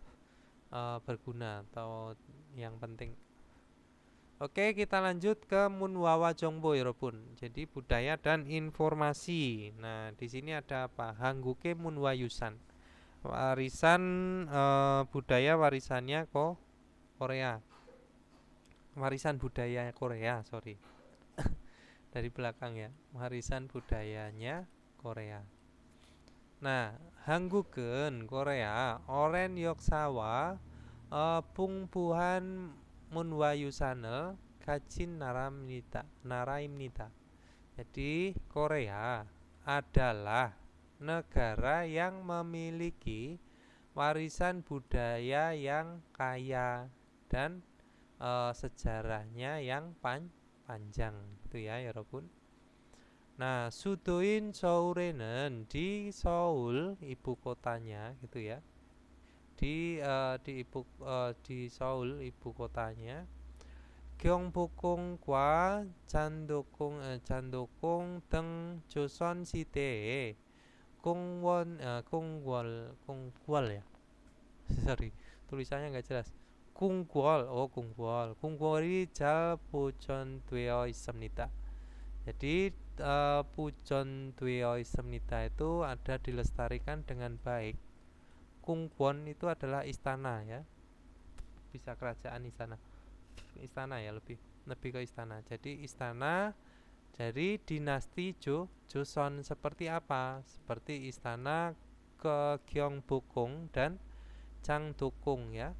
berguna atau yang penting. Oke, kita lanjut ke Munwawa Jongbo ya Robun. Jadi budaya dan informasi. Nah, di sini ada apa? Hangguke Munwayusan. Warisan budaya warisannya Korea. Warisan budaya Korea, sorry. Dari belakang ya. Warisan budayanya Korea. Nah, Hangguken Korea, Oren Yoksawa, Pungpuhan Munwayusane Kacin Naraimnita. Jadi Korea adalah negara yang memiliki warisan budaya yang kaya dan sejarahnya yang panjang itu ya Robun. Nah, Sudoin Seoul에는 di Seoul ibu kotanya gitu ya. Di Seoul ibu kotanya Gyeongbokgwa Chandokgung 등 조선 시대에 공gwol ya. Sorry, tulisannya nggak jelas. 궁궐이 잘 보존되어 있습니다. Jadi pujondewa 있습니다 itu ada dilestarikan dengan baik. Kungkwon itu adalah istana ya, bisa kerajaan istana ya lebih ke istana. Jadi istana dari dinasti Joseon seperti apa? Seperti istana ke Gyeongbokgung dan Jangdokgung ya.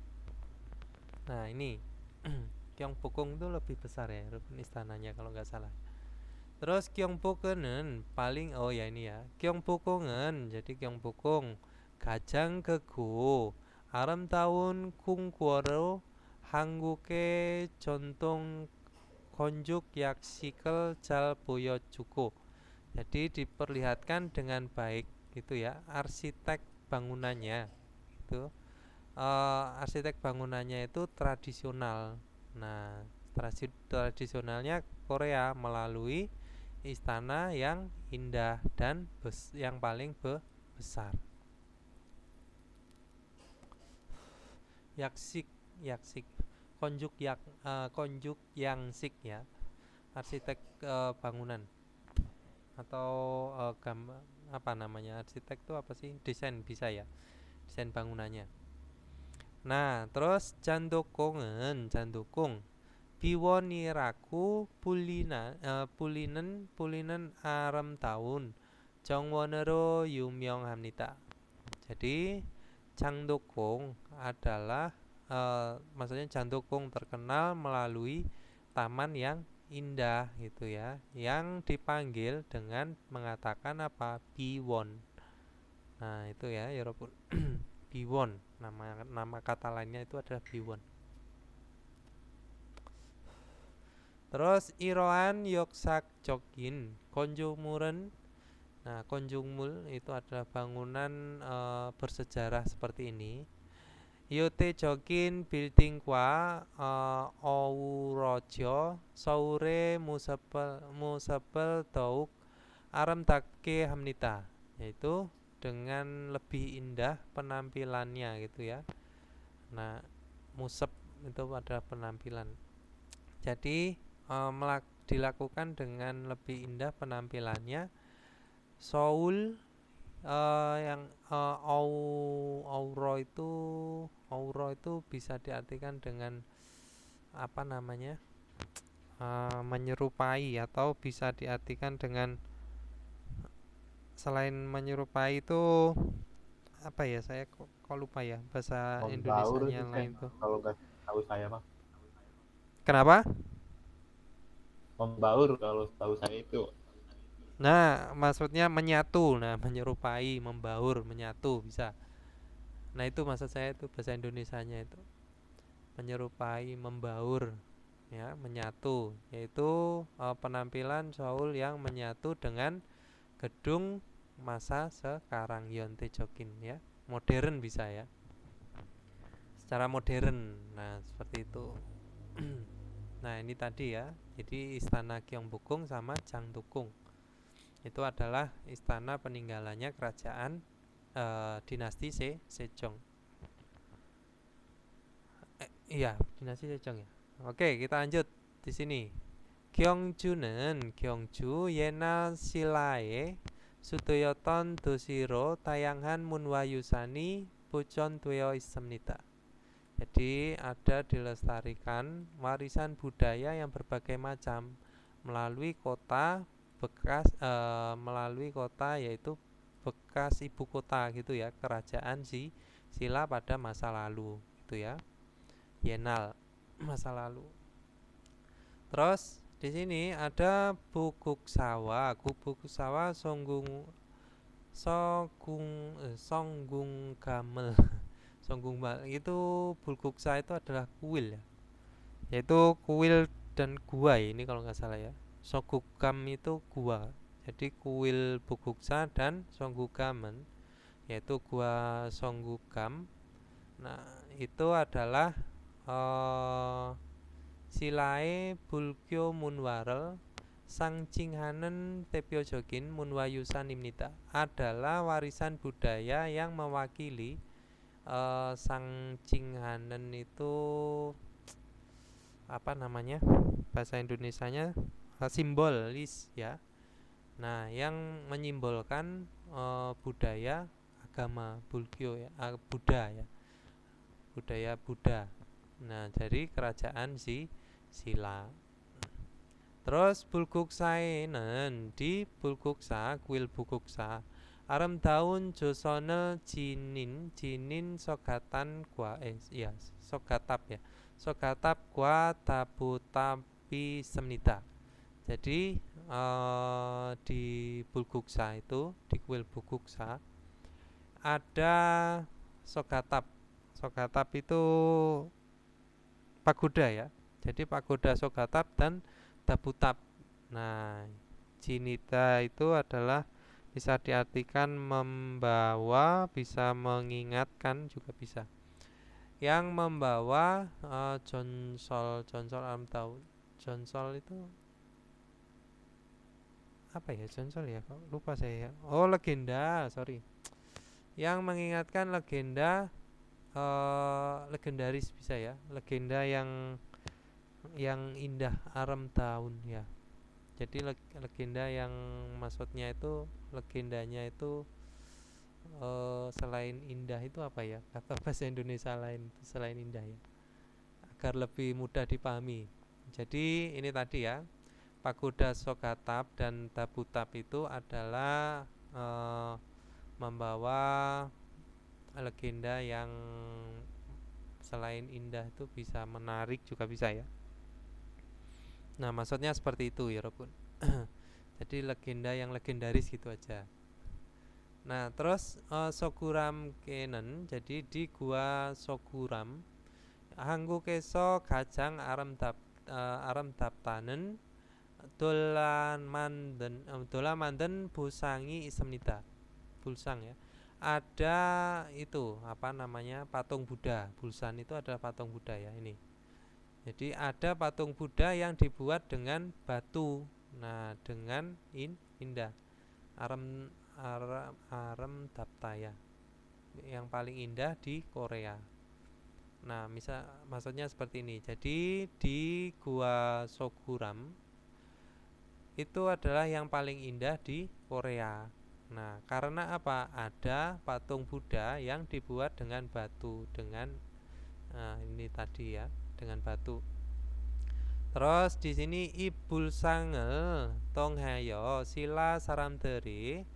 Nah ini Gyeongbokgung itu lebih besar ya istananya kalau nggak salah. Terus Gyeongbokgung은 paling ini ya. Gyeongbokgung은 jadi Gyeongbokgung 가장 크고 아름다운 궁궐로 한국의 전통 건축 약식을 잘 보여주고. Jadi diperlihatkan dengan baik gitu ya arsitek bangunannya itu arsitek bangunannya itu tradisional Nah, tradisionalnya Korea melalui istana yang indah dan yang paling besar. Yaksik, yaksik, konjuk yangsik ya, arsitek bangunan atau apa namanya, arsitek itu apa sih, desain bisa ya, desain bangunannya. Nah, terus jandokung biwoniraku pulinen arem taun 정원으로 유명합니다. Jadi Jangdokong adalah maksudnya Jangdokong terkenal melalui taman yang indah gitu ya, yang dipanggil dengan mengatakan apa, Biwon. Nah itu ya Europun. Biwon, nama kata lainnya itu adalah Biwon. Terus Iroan Yoksak Jokin Konjumuren. Nah, konjungmul itu adalah bangunan bersejarah seperti ini. Yote Jokin building kwa Ourojo Saure Musabel Dauk Aramdake Hamnita, yaitu dengan lebih indah penampilannya gitu ya. Nah, musab itu adalah penampilan. Jadi dilakukan dengan lebih indah penampilannya. Soul yang auro itu bisa diartikan dengan apa namanya, menyerupai, atau bisa diartikan dengan selain menyerupai itu apa ya, saya kok lupa ya bahasa Membaur Indonesianya sih lain tuh. kalau nggak tahu saya mah. Kenapa? Membaur kalau tahu saya itu. Nah, maksudnya menyatu. Nah, menyerupai, membaur, menyatu bisa. Nah, itu maksud saya, itu bahasa Indonesianya itu. Menyerupai, membaur, ya, menyatu, yaitu penampilan Seoul yang menyatu dengan gedung masa sekarang, Yonte Jokin ya. Modern bisa ya. Secara modern. Nah, seperti itu. Nah, ini tadi ya. Jadi Istana Gyeongbokgung sama Jangdokgung itu adalah istana peninggalannya kerajaan dinasti Sejong. Iya, dinasti Sejong ya. Oke, kita lanjut di sini. Gyeongju 옛날 신라의 수도였던 도시로 다양한 문화유산이 보존되어 있습니다. Jadi ada dilestarikan warisan budaya yang berbagai macam melalui kota yaitu bekas ibu kota gitu ya, kerajaan Silla pada masa lalu gitu ya. Yenal masa lalu. Terus di sini ada Bukuk Sawah Songgung Gamel. Songgung itu Bulguksa itu adalah kuil ya. Yaitu kuil dan gua ini kalau nggak salah ya. Songgukam itu gua. Jadi kuil Bukuksa dan Songgukamen, yaitu gua Songgukam. Nah, itu adalah Silae Bulkyo Munwarel Sangcinghanen Tepyojokin Munwayusanimnita adalah warisan budaya yang mewakili Sangcinghanen itu apa namanya, bahasa Indonesianya simbolis ya. Nah, yang menyimbolkan budaya agama Bulkyo ya, Buddha ya, budaya Buddha. Nah, dari kerajaan Silla. Terus Bulguksae는 di Bulguksa, kuil Bulguksa 아름다운 조선의 진인 서가탑 ya. 서가탑과 다부탑이 있습니다. Jadi di Bulguksa itu, di kuil Bulguksa ada Sogatap. Sogatap itu pagoda ya. Jadi pagoda Sogatap dan Dabutap. Nah, Jinita itu adalah bisa diartikan membawa, bisa mengingatkan juga bisa. yang membawa Jonsol alam tahun. Jonsol itu apa ya, Jonsol ya, kok lupa saya ya. Oh, legenda, sorry, yang mengingatkan legenda legendaris bisa ya, legenda yang indah Aram Daun ya. Jadi legenda yang maksudnya itu legendanya itu selain indah itu apa ya, kata bahasa Indonesia lain selain indah ya, agar lebih mudah dipahami. Jadi ini tadi ya, pagoda Sokatap dan Dabutap itu adalah membawa legenda yang selain indah itu bisa menarik juga bisa ya. Nah, maksudnya seperti itu ya Robun. Jadi legenda yang legendaris gitu aja. Nah, terus Soguram Kenen, jadi di gua Soguram Hanggu keso gajang aram daptanen dolan manden busangi isemnida. Bulsang ya. Ada itu apa namanya, patung Buddha. Bulsan itu adalah patung Buddha ya ini. Jadi ada patung Buddha yang dibuat dengan batu. Nah, dengan indah. Arem Daptaya. Yang paling indah di Korea. Nah, maksudnya seperti ini. Jadi di Gua Soguram itu adalah yang paling indah di Korea. Nah, karena apa? Ada patung Buddha yang dibuat dengan batu, dengan ini tadi ya, dengan batu. Terus di sini Ibul Sangel Tonghayo Sila Saramderi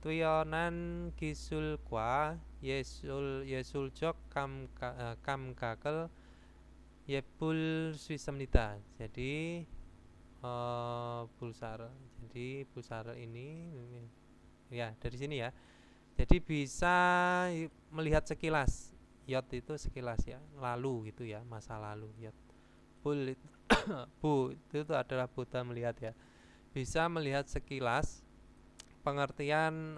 Tuyonan Gisul Kwa Yesul Jok Kam Kakel Yebul Swisemnita. Jadi Bulsar. Jadi Bulsar ini ya dari sini ya. Jadi bisa melihat sekilas. Yot itu sekilas ya, lalu gitu ya, masa lalu. Yot. Bul itu Bu itu adalah Buddha melihat ya. Bisa melihat sekilas. Pengertian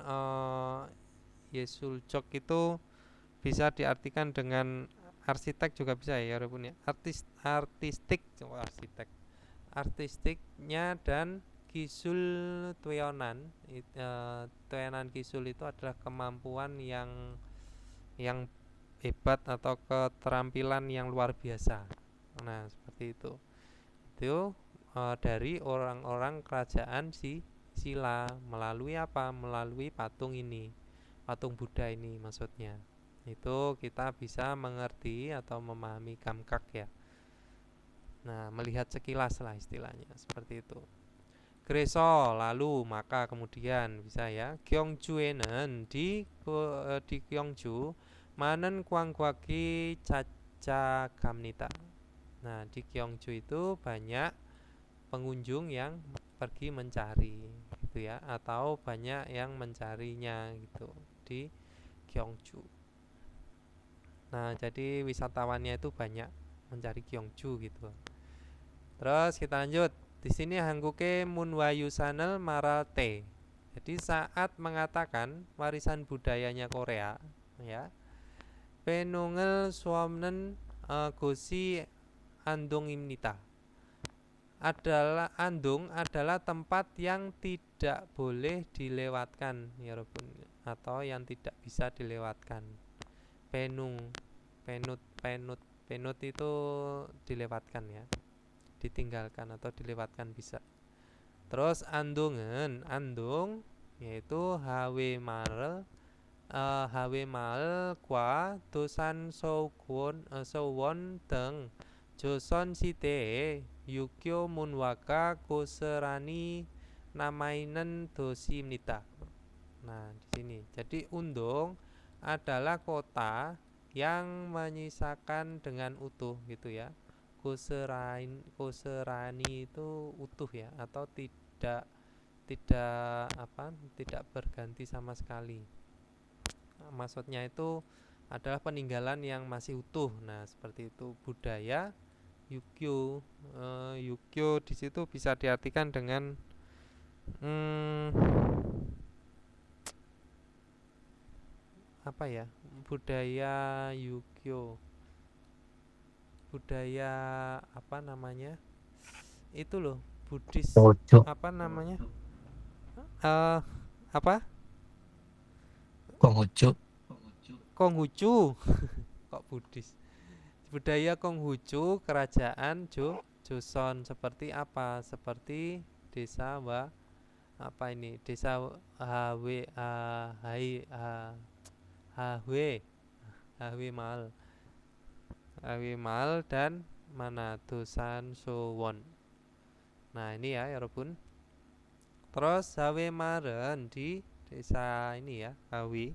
Yesul Jok itu bisa diartikan dengan arsitek juga bisa ya, walaupun ya. Artistiknya dan Gisul Tweonan. Tweonan Gisul itu adalah kemampuan yang hebat atau keterampilan yang luar biasa. Nah, seperti itu. Itu dari orang-orang kerajaan Sila melalui apa? Melalui patung ini, patung Buddha ini maksudnya. Itu kita bisa mengerti atau memahami Kamkak ya. Nah, melihat sekilas lah istilahnya, seperti itu. Greso lalu maka kemudian bisa ya. Gyeongjuenen di Gyeongju manen kuangguaki caca gamnita. Nah, di Gyeongju itu banyak pengunjung yang pergi mencari gitu ya, atau banyak yang mencarinya gitu di Gyeongju. Nah, jadi wisatawannya itu banyak mencari Gyeongju gitu. Terus kita lanjut. Di sini hangguke munwayu sanel maralte. Jadi saat mengatakan warisan budayanya Korea ya. Penungel suamnen gosi andung imnita. Andung adalah tempat yang tidak boleh dilewatkan ya Robun, atau yang tidak bisa dilewatkan. Penut itu dilewatkan ya, ditinggalkan atau dilewatkan bisa. Terus andung yaitu hawe mal kwa dosan sowon deng Joson site Yukyo Munwaka Koserani Namainen Dosimnita. Nah, di sini. Jadi Undung adalah kota yang menyisakan dengan utuh gitu ya. Koserani itu utuh ya, atau tidak berganti sama sekali. Nah, maksudnya itu adalah peninggalan yang masih utuh. Nah, seperti itu budaya Yukyo. Yukyo di situ bisa diartikan dengan apa ya? Budaya Yukyo. budaya apa namanya? Itu loh, Buddhis Konghucu. apa namanya? Eh apa? Konghucu. Konghucu. Kok Buddhis? Budaya Konghucu, kerajaan Joseon seperti apa? Seperti desa apa ini? Desa HW Hai HW HW Mal. HW Mal dan mana Dosan Sowon. Nah, ini ya, Yorobun. Terus HW Maren di desa ini ya, HW.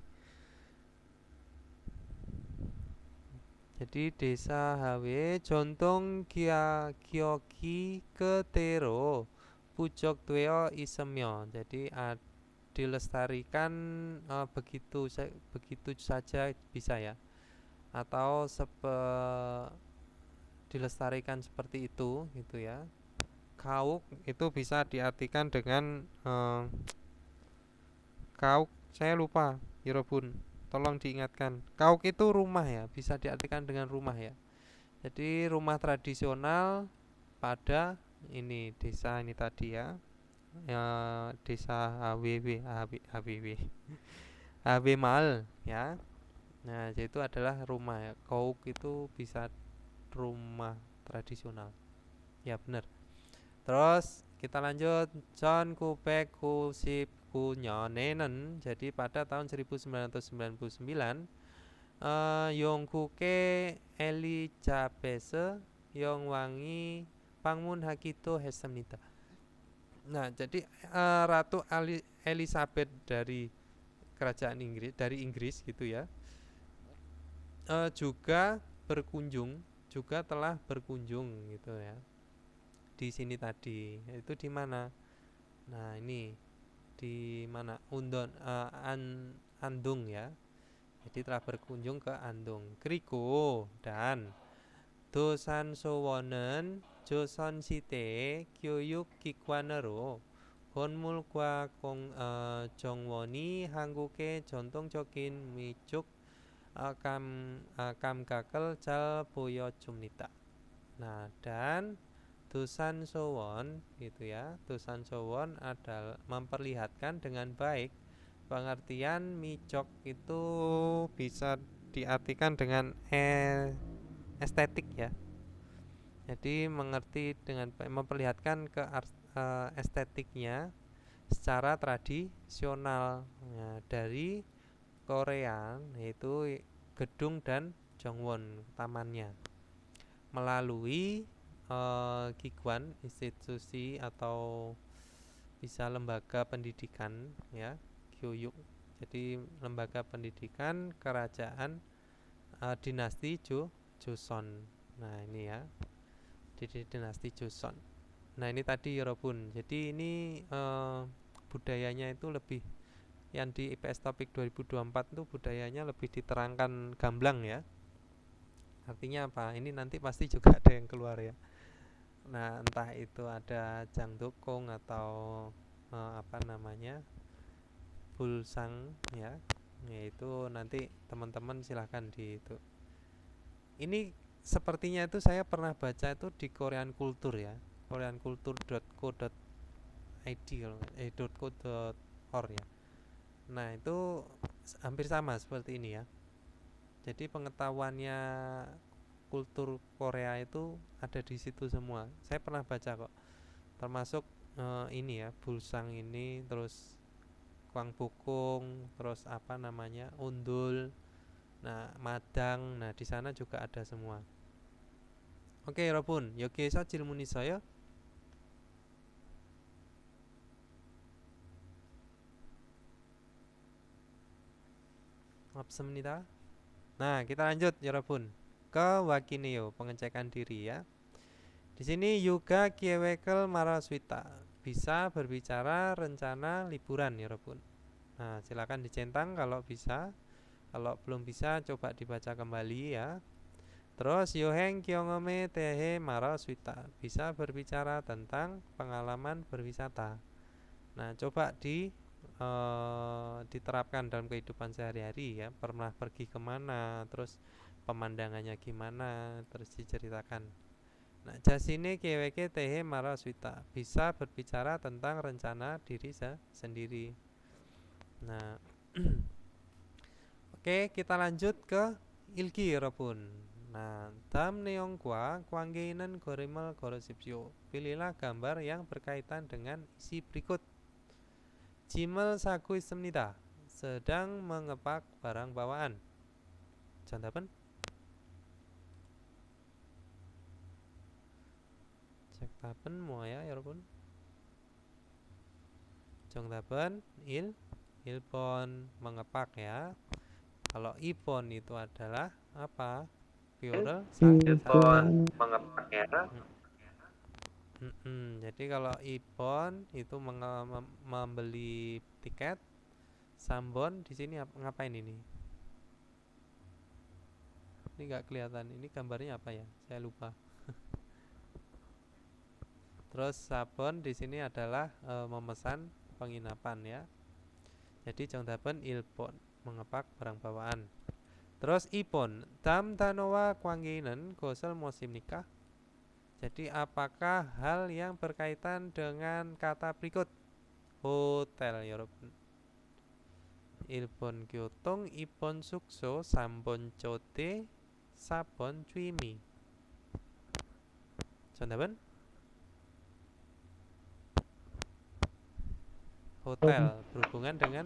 Jadi desa HW Jontong Gyoki Ketero Pucok Tweo Isemyo. Jadi dilestarikan begitu saja bisa ya. Atau dilestarikan seperti itu gitu ya. Kauk itu bisa diartikan dengan kauk, saya lupa Yorobun, tolong diingatkan. Kauk itu rumah ya, bisa diartikan dengan rumah ya. Jadi rumah tradisional pada ini desa ini tadi ya, desa HW Mal ya. Nah, itu adalah rumah ya. Kauk itu bisa rumah tradisional. Ya benar. Terus kita lanjut. John Kubek Kusip Kunyonenen. Jadi pada tahun 1999 Yongkuke Elizabeth Yongwangi Pangmun Hakito Hesemnita. Nah, jadi Ratu Elizabeth dari kerajaan Inggris, dari Inggris gitu ya, juga telah berkunjung gitu ya di sini tadi. Itu di mana? Nah, ini di mana? Andung ya. Jadi telah berkunjung ke Andung. Kriko dan Dosan Sowonen Joson Site Kyoyuk Kikwanero Honmulkwa Kong Jongwoni Hanguke Jontong Jokin Mijuk Kamgakel Jal Boyo Jumnita. Nah, dan Dosan Sowon gitu ya. Dosan Sowon adalah memperlihatkan dengan baik. Pengertian mijok itu bisa diartikan dengan estetik ya. Jadi mengerti dengan memperlihatkan estetiknya secara tradisional ya, dari Korea, yaitu gedung dan Jongwon tamannya, melalui Kiguan institusi atau bisa lembaga pendidikan ya, Gyoyuk. Jadi lembaga pendidikan kerajaan dinasti Joseon. Nah, ini ya. Jadi dinasti Joseon. Nah, ini tadi Yorobun. Jadi ini budayanya itu lebih, yang di IPS Topik 2024 itu budayanya lebih diterangkan gamblang ya. Artinya apa? Ini nanti pasti juga ada yang keluar ya. Nah, entah itu ada Jangdokong atau apa namanya, Bulsang ya. Yaitu nanti teman-teman silahkan di itu. Ini sepertinya itu saya pernah baca itu di Korean Kultur ya. koreankultur.co.id .co.or ya. Nah, itu hampir sama seperti ini ya. Jadi pengetahuannya kultur Korea itu ada di situ semua. Saya pernah baca kok. Termasuk ini ya, Bulsang ini, terus Kwangbokgung, terus apa namanya? Undul. Nah, Madang. Nah, di sana juga ada semua. Oke, 여러분. 여기에서 질문 있어요? 없습니다. Nah, kita lanjut 여러분 ke Wakineo, pengecekan diri ya. Di sini Yuga Kiewekel Maraswita, bisa berbicara rencana liburan 여러분. Nah, silakan dicentang kalau bisa. Kalau belum bisa coba dibaca kembali ya. Terus Yoheng Kyongome Tehe Maraswita, bisa berbicara tentang pengalaman berwisata. Nah, coba diterapkan dalam kehidupan sehari-hari ya. Pernah pergi kemana, terus pemandangannya gimana, terus diceritakan. Nah, jasine keweke tehe maraswita, bisa berbicara tentang rencana diri sendiri. Nah, oke, kita lanjut ke ilki Robun. Nah, dam neongkwa kwanggeinen gorimel gorosipsyo. Pilihlah gambar yang berkaitan dengan isi berikut. Jimel saku istemnida, sedang mengepak barang bawaan. Jantapen? Cek tapen moya ya Robun. Jongtapen ilpon mengepak ya. Kalau ipon itu adalah apa? Plural Ilpon mengepak ya. Jadi kalau ipon itu membeli tiket, sambon di sini ngapain ini? Ini nggak kelihatan. Ini gambarnya apa ya? Saya lupa. Terus sabon di sini adalah memesan penginapan ya. Jadi jongdapen ilpon mengepak barang bawaan. Terus ipon dam tanowa kwanggeinen gosel musim nikah. Jadi apakah hal yang berkaitan dengan kata berikut? Hotel 여러분. 일본 교통 입번 숙소 3번 조대 4번 주임이. 정답은 hotel, berhubungan dengan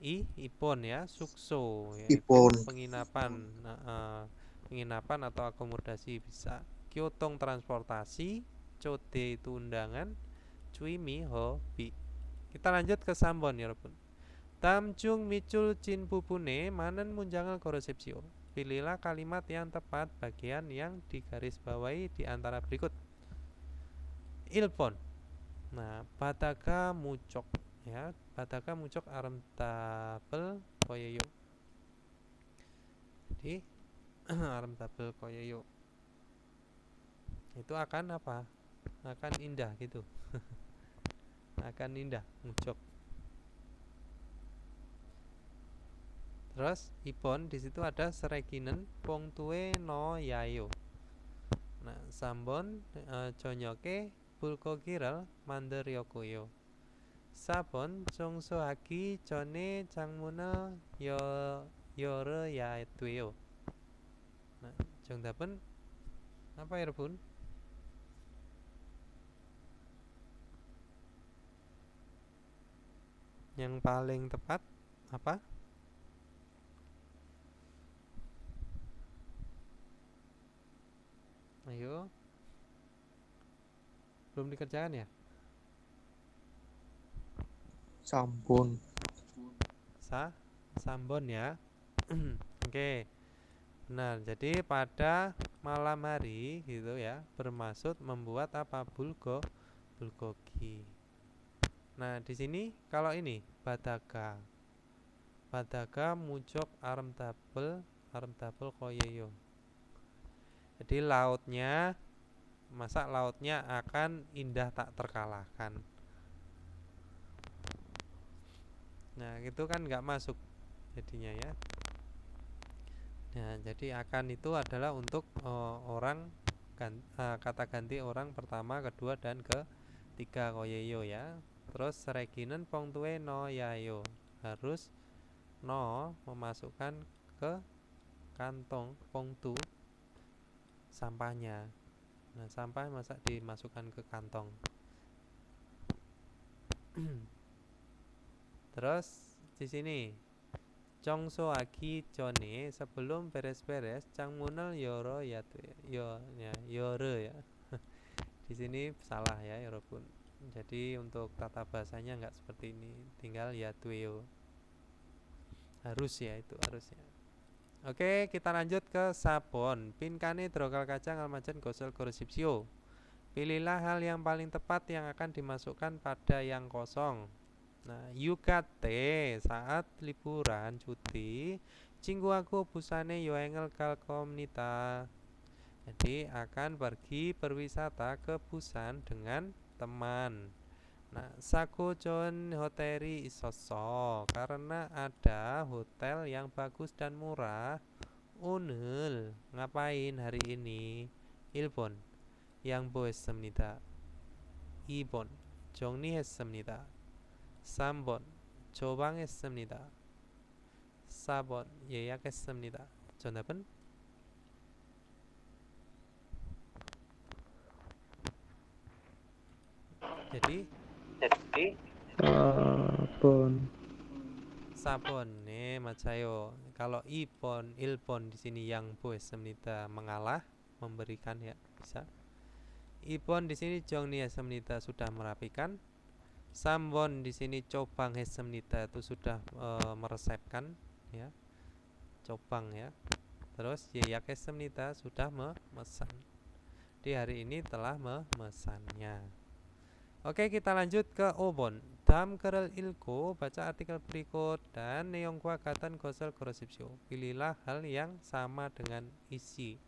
ipon ya, sukso yaitu Ipon. penginapan. Penginapan atau akomodasi bisa. Kyotong transportasi, code itu undangan, cuimi hobi. Kita lanjut ke sambon ya Robun. Tamjung micul cin pupune manen munjangal korosepsio. Pilihlah kalimat yang tepat bagian yang digarisbawahi di antara berikut. Ilpon. Nah, bataka mucok ya, bataka mucok arem tabel koyeyo. Jadi arem tabel koyeyo itu akan apa? Akan indah gitu. Akan indah, mucok. Terus ipon di situ ada sereginen pongtue no yayo. Nah, sambon jonyoke bulko kiral mander yokoyo. Sabon jongso haki jone jangmuna yore yaetuyo. Nah, jongdapen apa ya Rebun? Yang paling tepat apa? Ayo. Belum dikerjakan ya? Sampun. Sambon ya. Oke. Benar. Jadi pada malam hari gitu ya, bermaksud membuat apa? Bulgogi. Nah, di sini kalau ini badaga. Badaga mucok arem tabel koyeyo. Jadi lautnya akan indah tak terkalahkan. Nah, itu kan nggak masuk jadinya ya. Nah, jadi akan itu adalah untuk kata ganti orang pertama, kedua, dan ketiga koyeyo ya. Terus sereginen pongtue no yayo, harus no memasukkan ke kantong pongtu sampahnya. Nah, sampah masa dimasukkan ke kantong. Terus di sini Jongso aki jone sebelum beres-beres cangmunel yoro ya yore ya. Di sini salah ya Yorobun. Jadi untuk tata bahasanya nggak seperti ini, tinggal ya tuyo. Harus ya, itu harusnya. Oke, kita lanjut ke sabon. Pinkane drokal kacang almajan gosel korosipsio. Pilihlah hal yang paling tepat yang akan dimasukkan pada yang kosong. Nah, yukate saat liburan cuti, cinggu aku busane yoengel kal komunita. Jadi akan pergi berwisata ke Busan dengan teman. Nah, sakujon hoteri isoso karena ada hotel yang bagus dan murah 오늘 ngapain hari ini? 1번 양보했습니다. 2번 정리했습니다. 3번 조방했습니다. 4번 예약했습니다. 정답은 jadi 4번 4번 nih 맞아요. Kalau 2번, 1번 di sini yang 보했습니다. mengalah, memberikan ya, bisa. 2번 di sini 정리했습니다. sudah merapikan. 3번 di sini co방했습니다. itu sudah meresepkan ya. cobang ya. Terus 예약했습니다. sudah memesan. Di hari ini telah memesannya. Oke, kita lanjut ke 5번. 다음 글을 읽고 baca artikel berikut dan 내용과 같은 것을 고르십시오. pilihlah hal yang sama dengan isi.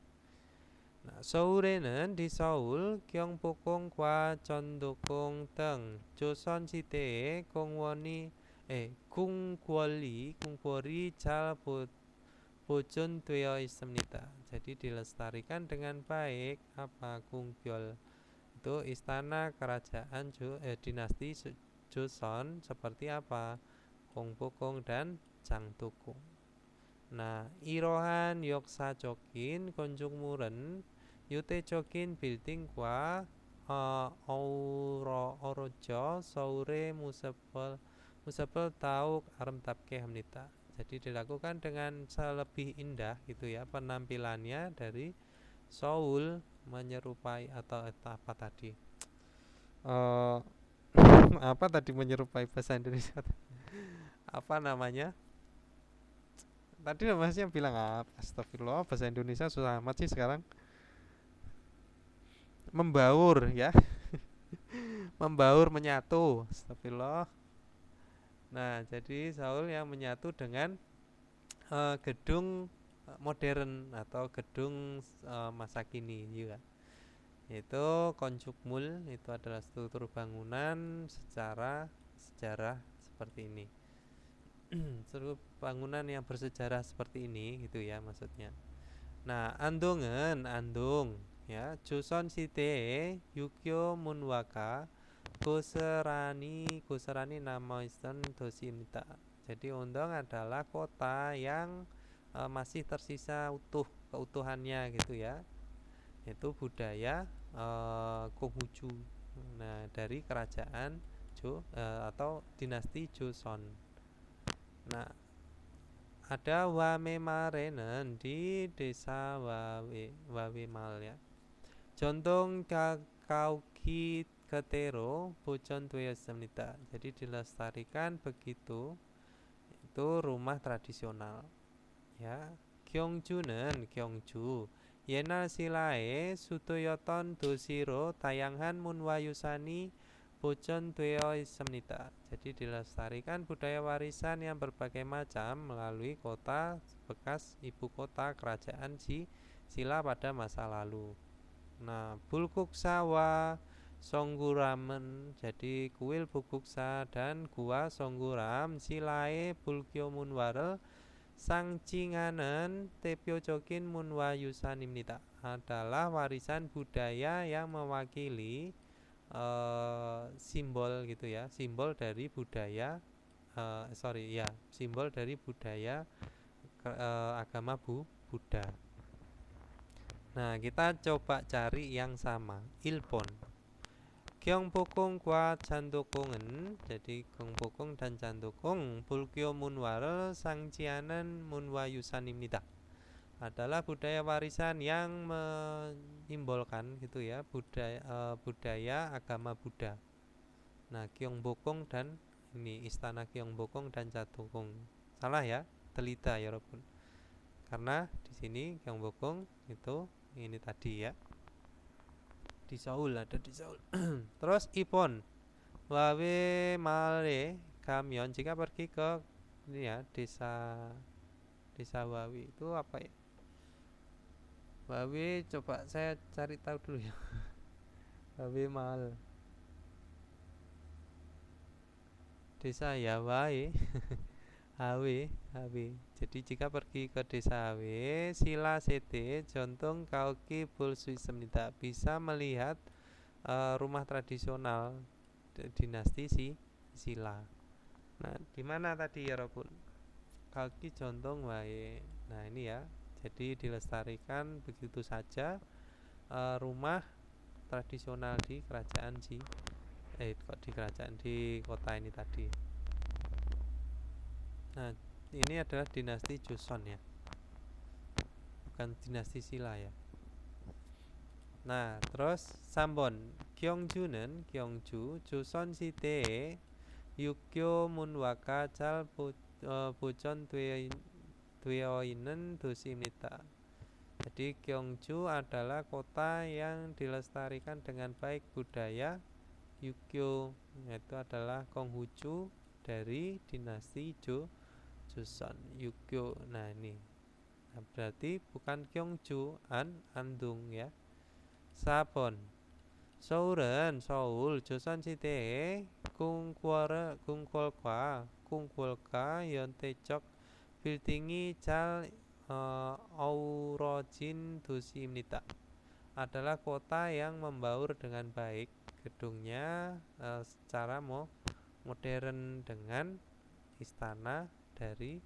Nah, 서울에는 di Seoul 경복궁과 전도궁 등 조선시대의 궁궐이 잘 보존되어 있습니다. Jadi dilestarikan dengan baik apa 궁궐 itu istana kerajaan dinasti Joseon seperti apa? Gyeongbokgung dan Jangdokgung. Nah, 이러한 역사적인 건축물은 유대적인 빌딩과 어우러져 서울의 모습을 더욱 아름답게 합니다. Jadi dilakukan dengan lebih indah gitu ya penampilannya dari Seoul menyerupai atau apa tadi? Apa tadi menyerupai bahasa Indonesia? Apa namanya? Tadi masnya bilang apa? Astagfirullah, bahasa Indonesia susah amat sih sekarang. Membaur ya. Membaur, menyatu. Astagfirullah. Nah, jadi Seoul yang menyatu dengan gedung modern atau gedung masa kini juga. Yaitu konjukmul, itu adalah struktur bangunan secara sejarah seperti ini. Struktur bangunan yang bersejarah seperti ini gitu ya maksudnya. Nah, andung ya, Joseon 시대의 유교 문화가 고스란히 남아있던 도시입니다. Jadi Undong adalah kota yang masih tersisa keutuhannya gitu ya. Itu budaya Konghucu. Nah, dari kerajaan atau dinasti Joseon. Nah, ada Wamemare는 di desa Wawemal ya. 전통 가옥이 그대로 보존되었습니다. Jadi dilestarikan begitu. Itu rumah tradisional. Ya, 경주 옛날 신라의 수도였던 도시로 다양한 문화유산이 보존되어 있습니다. Jadi dilestarikan budaya warisan yang berbagai macam melalui kota bekas ibu kota kerajaan Silla pada masa lalu. Nah, bulguksa와 송구람은 jadi kuil bulguksa dan gua 송구람 신라의 불교 문화를 상징하는 대표적인 문화유산입니다. adalah warisan budaya yang mewakili simbol gitu ya, simbol dari budaya simbol dari budaya agama Buddha. Nah, kita coba cari yang sama. 1번 경복궁과 잔도궁은 jadi 경복궁 dan 잔도궁 불교 문화를 상징하는 문화유산입니다. adalah budaya warisan yang menyimbolkan gitu ya budaya agama Buddha. Nah, Gyeongbokgung dan ini istana Gyeongbokgung dan Jangdokgung. Salah ya, telita ya Robun. Karena di sini Gyeongbokgung itu ini tadi ya. Di Seoul, ada di Seoul. Terus Ipon Wawe Male Kamyon, jika pergi ke ini ya desa Wawi itu apa ya? Wawi coba saya cari tahu dulu ya. Wawe Mal Desa Yawai HW, HW. Jadi jika pergi ke desa HW, sila sete jontung kauki bulsuismnida bisa melihat rumah tradisional dinasti Sila. Nah, di mana tadi ya Robun? Kauki jontung wae. Nah, ini ya. Jadi dilestarikan begitu saja rumah tradisional di kerajaan kok di kerajaan di kota ini tadi. Nah, ini adalah dinasti Joseon ya, bukan dinasti Silla ya. Nah, terus Sambon Gyeongju는 Gyeongju Joseon 시대에 육교 문화가 잘 보존되어 있는 도시입니다. Jadi Gyeongju adalah kota yang dilestarikan dengan baik budaya Yukyo, yaitu adalah Konghucu dari dinasti Joseon Yukyo. Nah ini, nah, berarti bukan Gyeongju, Andung ya. Sabon 서울은 서울 조선시대에 궁궐과 연대적 빌딩이 잘 어우러진 도시입니다. Adalah kota yang membaur dengan baik, gedungnya secara modern dengan istana dari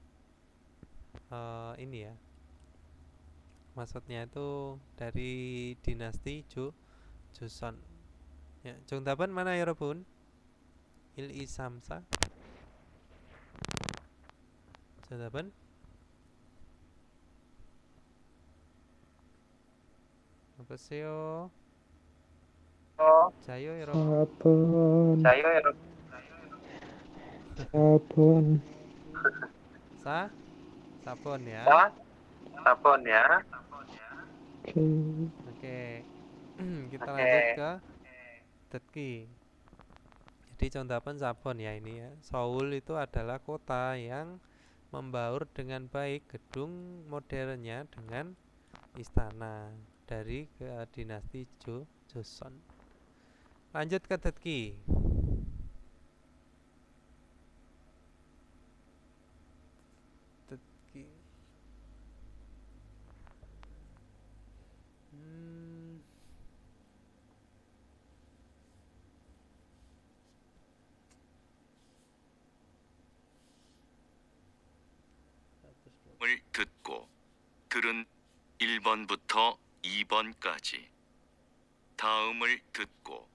ini ya. Maksudnya itu dari dinasti Joseon. Ya, 정답은 mana ya 여러분? 1, 2, 3, 4. 정답은 보세요. 자요 여러분. 4번. Saya ya, 4번. 4번 ya. Sabon ya. Oke. Oke. Kita Oke. lanjut ke Detki. Jadi contohnya Sabon ya ini ya. Seoul itu adalah kota yang membaur dengan baik, gedung modernnya dengan istana dari dinasti Joseon. Lanjut ke Detki. Detki. 을 듣고 들은 1번부터 2번까지 다음을 듣고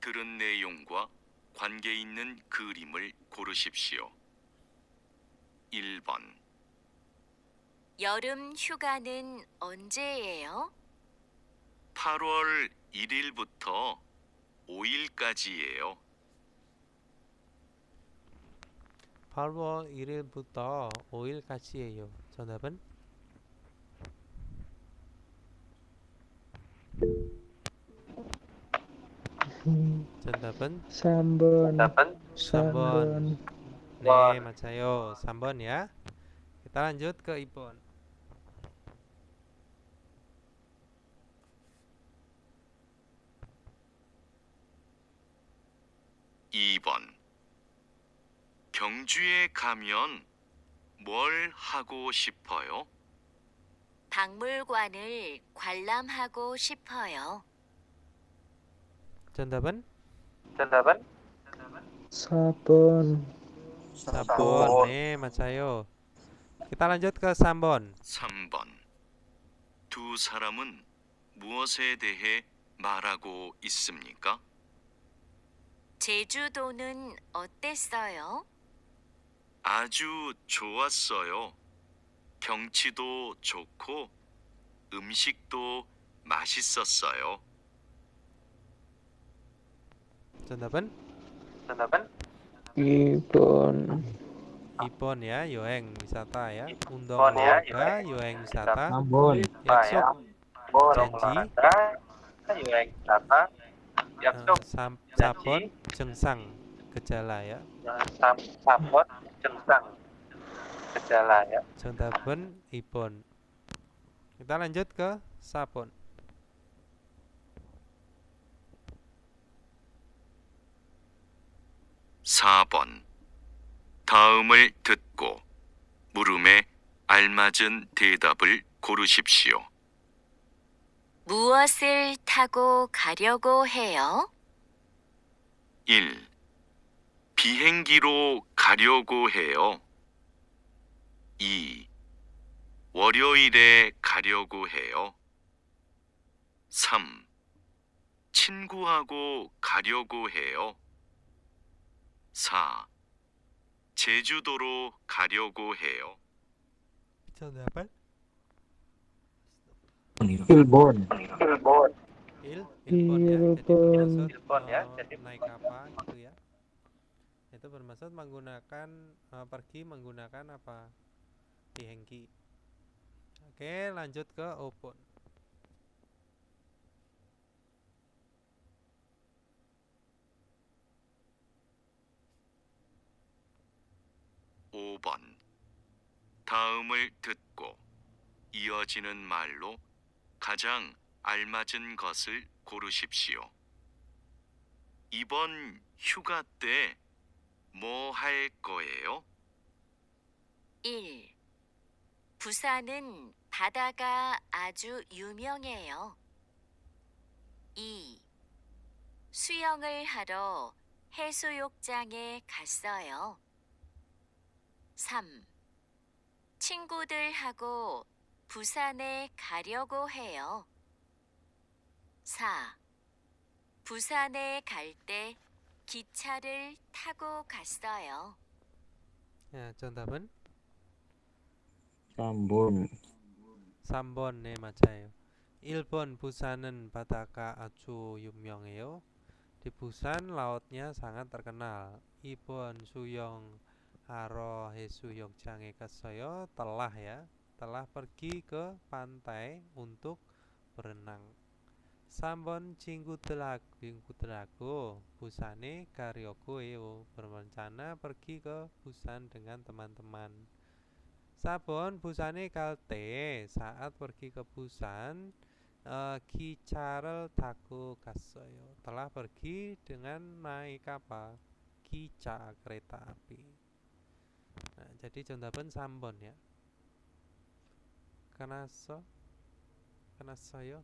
들은 내용과 관계 있는 그림을 고르십시오. 1번 여름 휴가는 언제예요? 8월 1일부터 5일까지예요. 8월 1일부터 5일까지예요. 정답은 정답은 3번. Dapat 3번. 3번. 네, 맞아요. 3번 ya. Kita lanjut ke Ibon. (2번) 경주에 가면 뭘 하고 싶어요? 박물관을 관람하고 싶어요. 정답은 Dapat 4번. 4번. 네, 맞아요. Kita lanjut ke 3번. 3번 두 사람은 무엇에 대해 말하고 있습니까? 제주도는 어땠어요? 아주 좋았어요. 경치도 좋고 음식도 맛있었어요. 정답은 Dapat 2번. 2번 ya, 여행 wisata ya. Undang 2번 ya, olahraga, 여행 wisata. Ambon. 약속, Borong janji. olahraga, yueng wisata, 약속, 4번 정상, gejala ya. Sabon, Jengsang, gejala ya. 정답은 2번. Kita lanjut ke 4번. 4번 다음을 듣고 물음에 알맞은 대답을 고르십시오. 무엇을 타고 가려고 해요? 1. 비행기로 가려고 해요. 2. 월요일에 가려고 해요. 3. 친구하고 가려고 해요. 4. 제주도로 가려고 해요. 정답은 1번. 일본. 1번 ya. Jadi bermaksud Ilbon ya, jadi naik apa gitu ya. Itu bermaksud menggunakan pergi menggunakan apa? Bihengki. Oke, lanjut ke Opon. (5번) 다음을 듣고 이어지는 말로 가장 알맞은 것을 고르십시오. 이번 휴가 때 뭐 할 거예요? 1. 부산은 바다가 아주 유명해요. 2. 수영을 하러 해수욕장에 갔어요. 3. 친구들하고 부산에 가려고 해요. 4. 부산에 갈 때 기차를 타고 갔어요. Ya, 정답은 3번. 3번 네 맞아요. 1번 부산은 바다가 아주 유명해요. Di Busan lautnya sangat terkenal. 2번 수영 haro 해수욕장에 갔어요. Telah ya, telah pergi ke pantai untuk berenang. 3번 친구들하고 부산에 가려고 해요. berencana pergi ke Busan dengan teman-teman. 4번 부산에 갈 때 saat pergi ke Busan 기차를 타고 갔어요. Telah pergi dengan naik apa? 기차 kereta api. Nah, jadi 정답은 3번 ya. 끝났어요?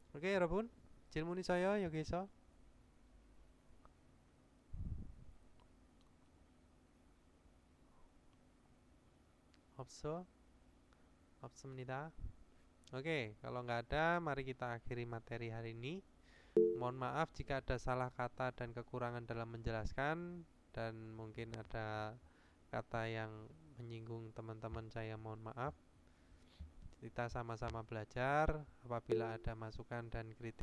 오케이 여러분, 질문 있어요 여기서? 없습니다. Oke, kalau nggak ada, mari kita akhiri materi hari ini. Mohon maaf jika ada salah kata dan kekurangan dalam menjelaskan, dan mungkin ada kata yang menyinggung teman-teman saya, mohon maaf. Kita sama-sama belajar. Apabila ada masukan dan kritik